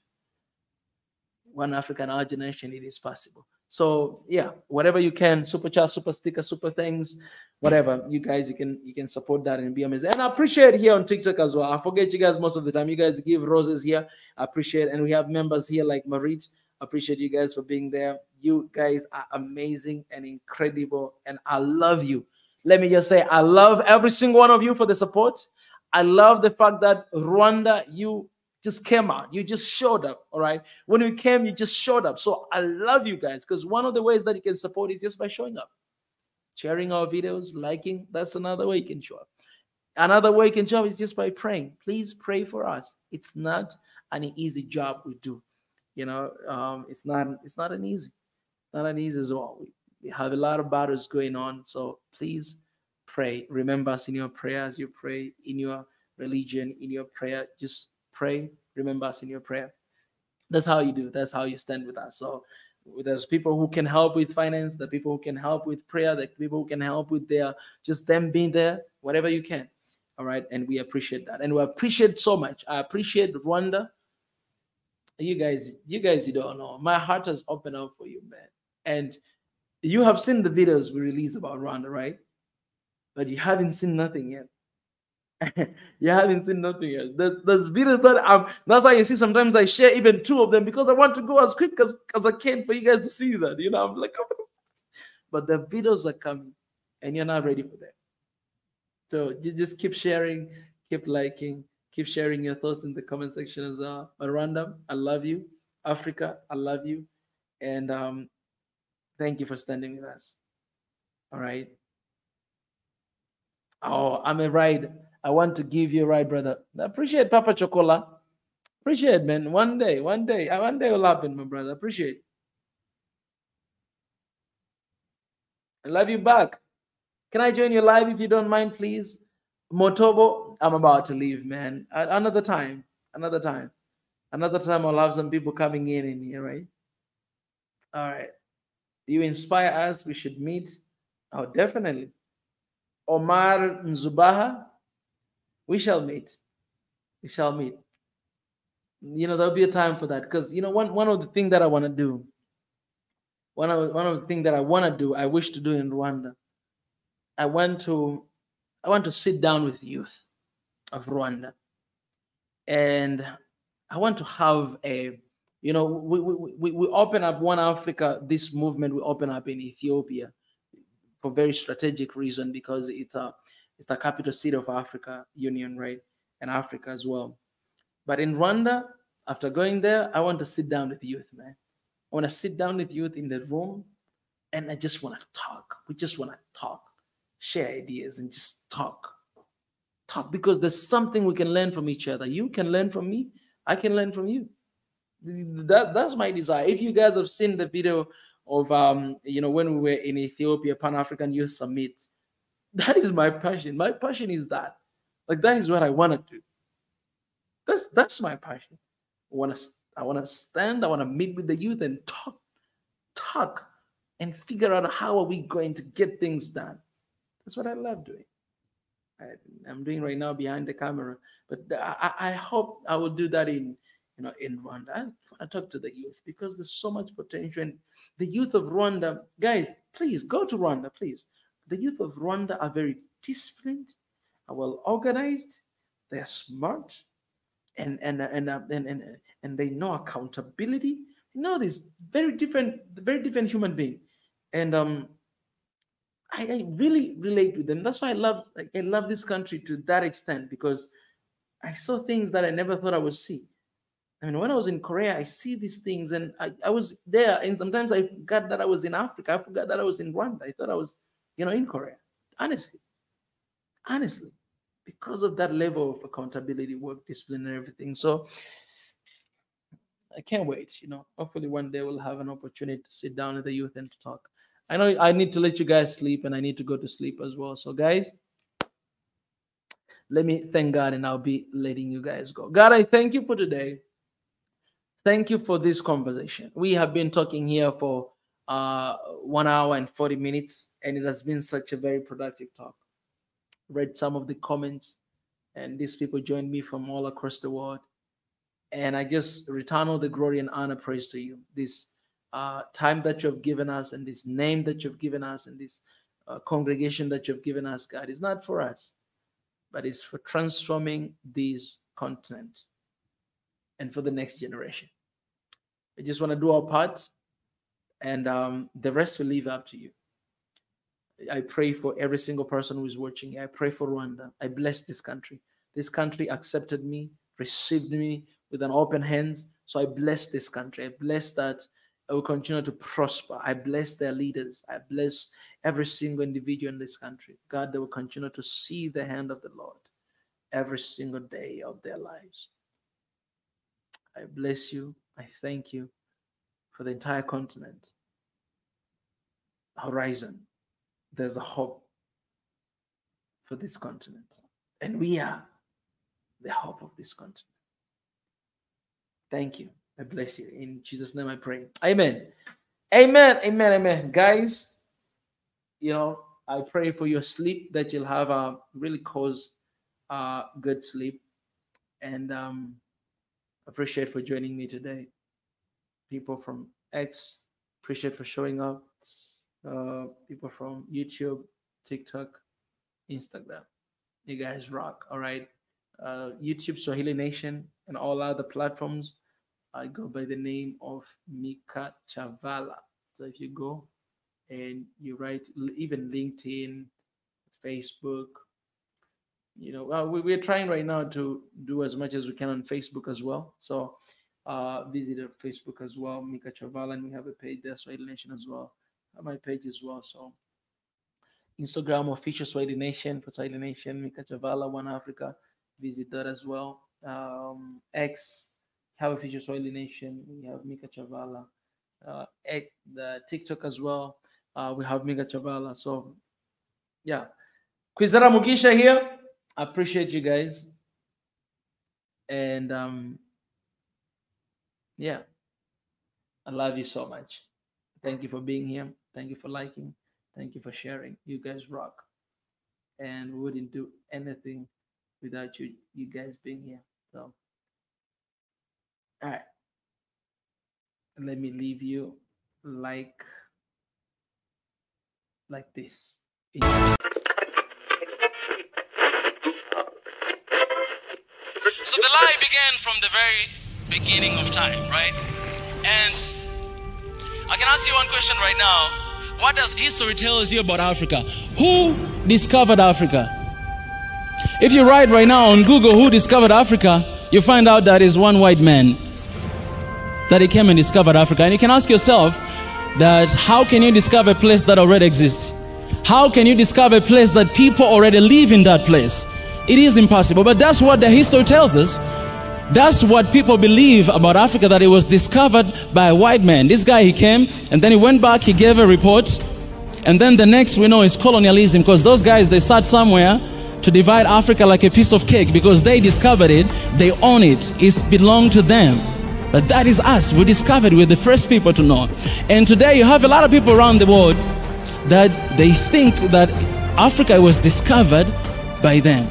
One African, our generation, it is possible. So yeah, whatever you can, super chat, super sticker, super things, whatever you guys, you can support that and be amazing. And I appreciate here on TikTok as well. I forget you guys most of the time. You guys give roses here. I appreciate, and we have members here like Marit. I appreciate you guys for being there. You guys are amazing and incredible, and I love you. let me just say, I love every single one of you for the support. I love the fact that Rwanda, you just came out. You just showed up, all right? When you came, you just showed up. So I love you guys, because one of the ways that you can support is just by showing up. Sharing our videos, liking, that's another way you can show up. Another way you can show up is just by praying. Please pray for us. It's not an easy job we do. You know, it's not an easy as well. We have a lot of battles going on. So please pray. Remember us in your prayers. You pray in your religion, in your prayer. Just pray. Remember us in your prayer. That's how you do. That's how you stand with us. So there's people who can help with finance, the people who can help with prayer, the people who can help with their just them being there, whatever you can. All right. And we appreciate that. And we appreciate so much. I appreciate Rwanda. You guys, you don't know. My heart has opened up for you, man. And you have seen the videos we release about Rwanda, right? But you haven't seen nothing yet. You haven't seen nothing yet. There's videos that that's why you see sometimes I share even 2 of them, because I want to go as quick as I can for you guys to see that. You know, I'm like, but the videos are coming and you're not ready for them. So you just keep sharing, keep liking, keep sharing your thoughts in the comment section as well. Rwanda, I love you. Africa, I love you. And thank you for standing with us. All right. Oh, I'm a ride. I want to give you a ride, brother. I appreciate Papa Chocola. Appreciate, man. One day will happen, my brother. Appreciate. I love you back. Can I join you live if you don't mind, please? Motobo, I'm about to leave, man. Another time. Another time I'll have some people coming in here, right? All right. You inspire us. We should meet. Oh, definitely. Omar Nzubaha, we shall meet. We shall meet. You know, there'll be a time for that, because you know one of the things that I want to do, one of the things that I want to do, I wish to do in Rwanda. I want to sit down with youth of Rwanda, and I want to have a, you know, we open up One Africa. This movement we open up in Ethiopia for very strategic reason, because it's the capital city of Africa Union, right, and Africa as well. But in Rwanda, after going there, I want to sit down with youth, man. I want to sit down with youth in the room, and I just want to talk. We just want to talk, share ideas, and just talk, because there's something we can learn from each other. You can learn from me. I can learn from you. That's my desire. If you guys have seen the video of you know, when we were in Ethiopia Pan-African Youth Summit, that is my passion. My passion is that. Like, that is what I want to do. That's my passion. I want to stand, I want to meet with the youth and talk and figure out how are we going to get things done. That's what I love doing. I'm doing right now behind the camera, but I hope I will do that in Rwanda. I want to talk to the youth, because there's so much potential. And the youth of Rwanda, guys, please go to Rwanda, please. The youth of Rwanda are very disciplined, are well organized, they are smart, and they know accountability. You know, this very different human being, and I really relate with them. That's why I love this country to that extent, because I saw things that I never thought I would see. I mean, when I was in Korea, I see these things, and I was there, and sometimes I forgot that I was in Africa. I forgot that I was in Rwanda. I thought I was, in Korea. Honestly, because of that level of accountability, work, discipline, and everything. So I can't wait. Hopefully one day we'll have an opportunity to sit down with the youth and to talk. I know I need to let you guys sleep, and I need to go to sleep as well. So guys, let me thank God, and I'll be letting you guys go. God, I thank you for today. Thank you for this conversation. We have been talking here for 1 hour and 40 minutes, and it has been such a very productive talk. Read some of the comments, and these people joined me from all across the world. And I just return all the glory and honor, praise to you. This time that you have given us, and this name that you've given us, and this congregation that you've given us, God, is not for us, but it's for transforming this continent and for the next generation. I just want to do our part, and the rest will leave up to you. I pray for every single person who is watching. I pray for Rwanda. I bless this country. This country accepted me, received me with an open hand. So I bless this country. I bless that I will continue to prosper. I bless their leaders. I bless every single individual in this country. God, they will continue to see the hand of the Lord every single day of their lives. I bless you. I thank you for the entire continent. Horizon. There's a hope for this continent. And we are the hope of this continent. Thank you. I bless you. In Jesus' name I pray. Amen. Amen. Amen. Amen. Guys, you know, I pray for your sleep, that you'll have a really good sleep. And appreciate for joining me today. People from X, appreciate for showing up. People from YouTube, TikTok, Instagram. You guys rock. All right. YouTube, Swahili Nation, and all other platforms, I go by the name of Mika Chavala. So if you go and you write, even LinkedIn, Facebook, you know, we're trying right now to do as much as we can on Facebook as well. So visit our Facebook as well, Mika Chavala, and we have a page there, Swahili Nation as well. My page as well. So Instagram, official Swahili Nation, for Swahili Nation, Mika Chavala, One Africa. Visit that as well. X, have official Swahili Nation. We have Mika Chavala. The TikTok as well. We have Mika Chavala. So yeah, Kwizera Mugisha here. I appreciate you guys. And yeah, I love you so much. Thank you for being here. Thank you for liking. Thank you for sharing. You guys rock. And we wouldn't do anything without you guys being here. So, all right. Let me leave you like this. So the lie began from the very beginning of time, right? And I can ask you one question right now. What does history tell us about Africa? Who discovered Africa? If you write right now on Google who discovered Africa, you find out that is one white man. That he came and discovered Africa. And you can ask yourself that how can you discover a place that already exists? How can you discover a place that people already live in that place? It is impossible. But that's what the history tells us. That's what people believe about Africa, that it was discovered by a white man. This guy, he came, and then he went back, he gave a report, and then the next we know is colonialism, because those guys, they sat somewhere to divide Africa like a piece of cake, because they discovered it, they own it, it belonged to them. But that is us. We discovered, we're the first people to know. And today you have a lot of people around the world that they think that Africa was discovered by them.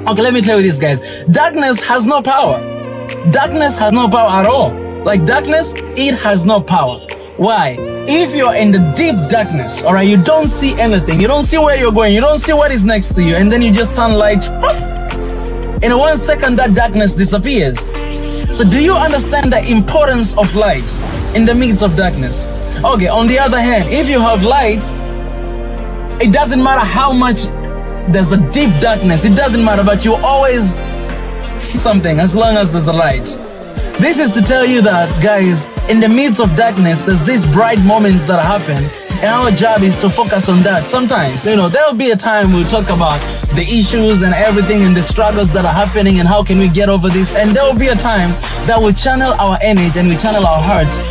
Okay, let me tell you this, guys. Darkness has no power. Darkness has no power at all. Like darkness, it has no power. Why? If you're in the deep darkness, all right, you don't see anything. You don't see where you're going. You don't see what is next to you. And then you just turn light. In 1 second, that darkness disappears. So do you understand the importance of light in the midst of darkness? Okay, on the other hand, if you have light, it doesn't matter how much there's a deep darkness. It doesn't matter, but you always see something as long as there's a light. This is to tell you that, guys, in the midst of darkness, there's these bright moments that happen, and our job is to focus on that. Sometimes, you know, there'll be a time we'll talk about the issues and everything and the struggles that are happening and how can we get over this, and there'll be a time that we'll channel our energy and we channel our hearts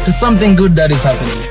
to something good that is happening.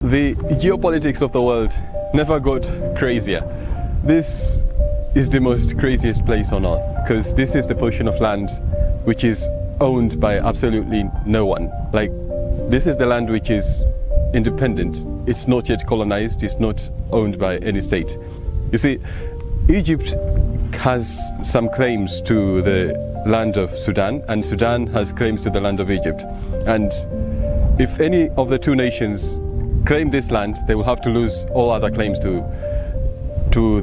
The geopolitics of the world never got crazier. This is the most craziest place on earth because this is the portion of land which is owned by absolutely no one. Like, this is the land which is independent. It's not yet colonized. It's not owned by any state. You see, Egypt has some claims to the land of Sudan, and Sudan has claims to the land of Egypt. And if any of the two nations claim this land, they will have to lose all other claims to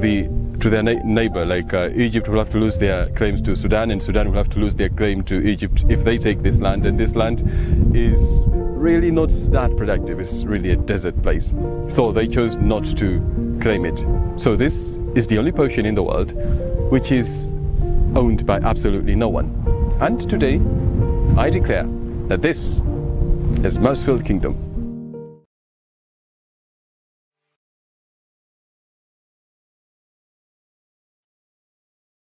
their neighbor. Like Egypt will have to lose their claims to Sudan, and Sudan will have to lose their claim to Egypt if they take this land. And this land is really not that productive. It's really a desert place. So they chose not to claim it. So this is the only portion in the world which is owned by absolutely no one. And today I declare that this is Marsfield Kingdom.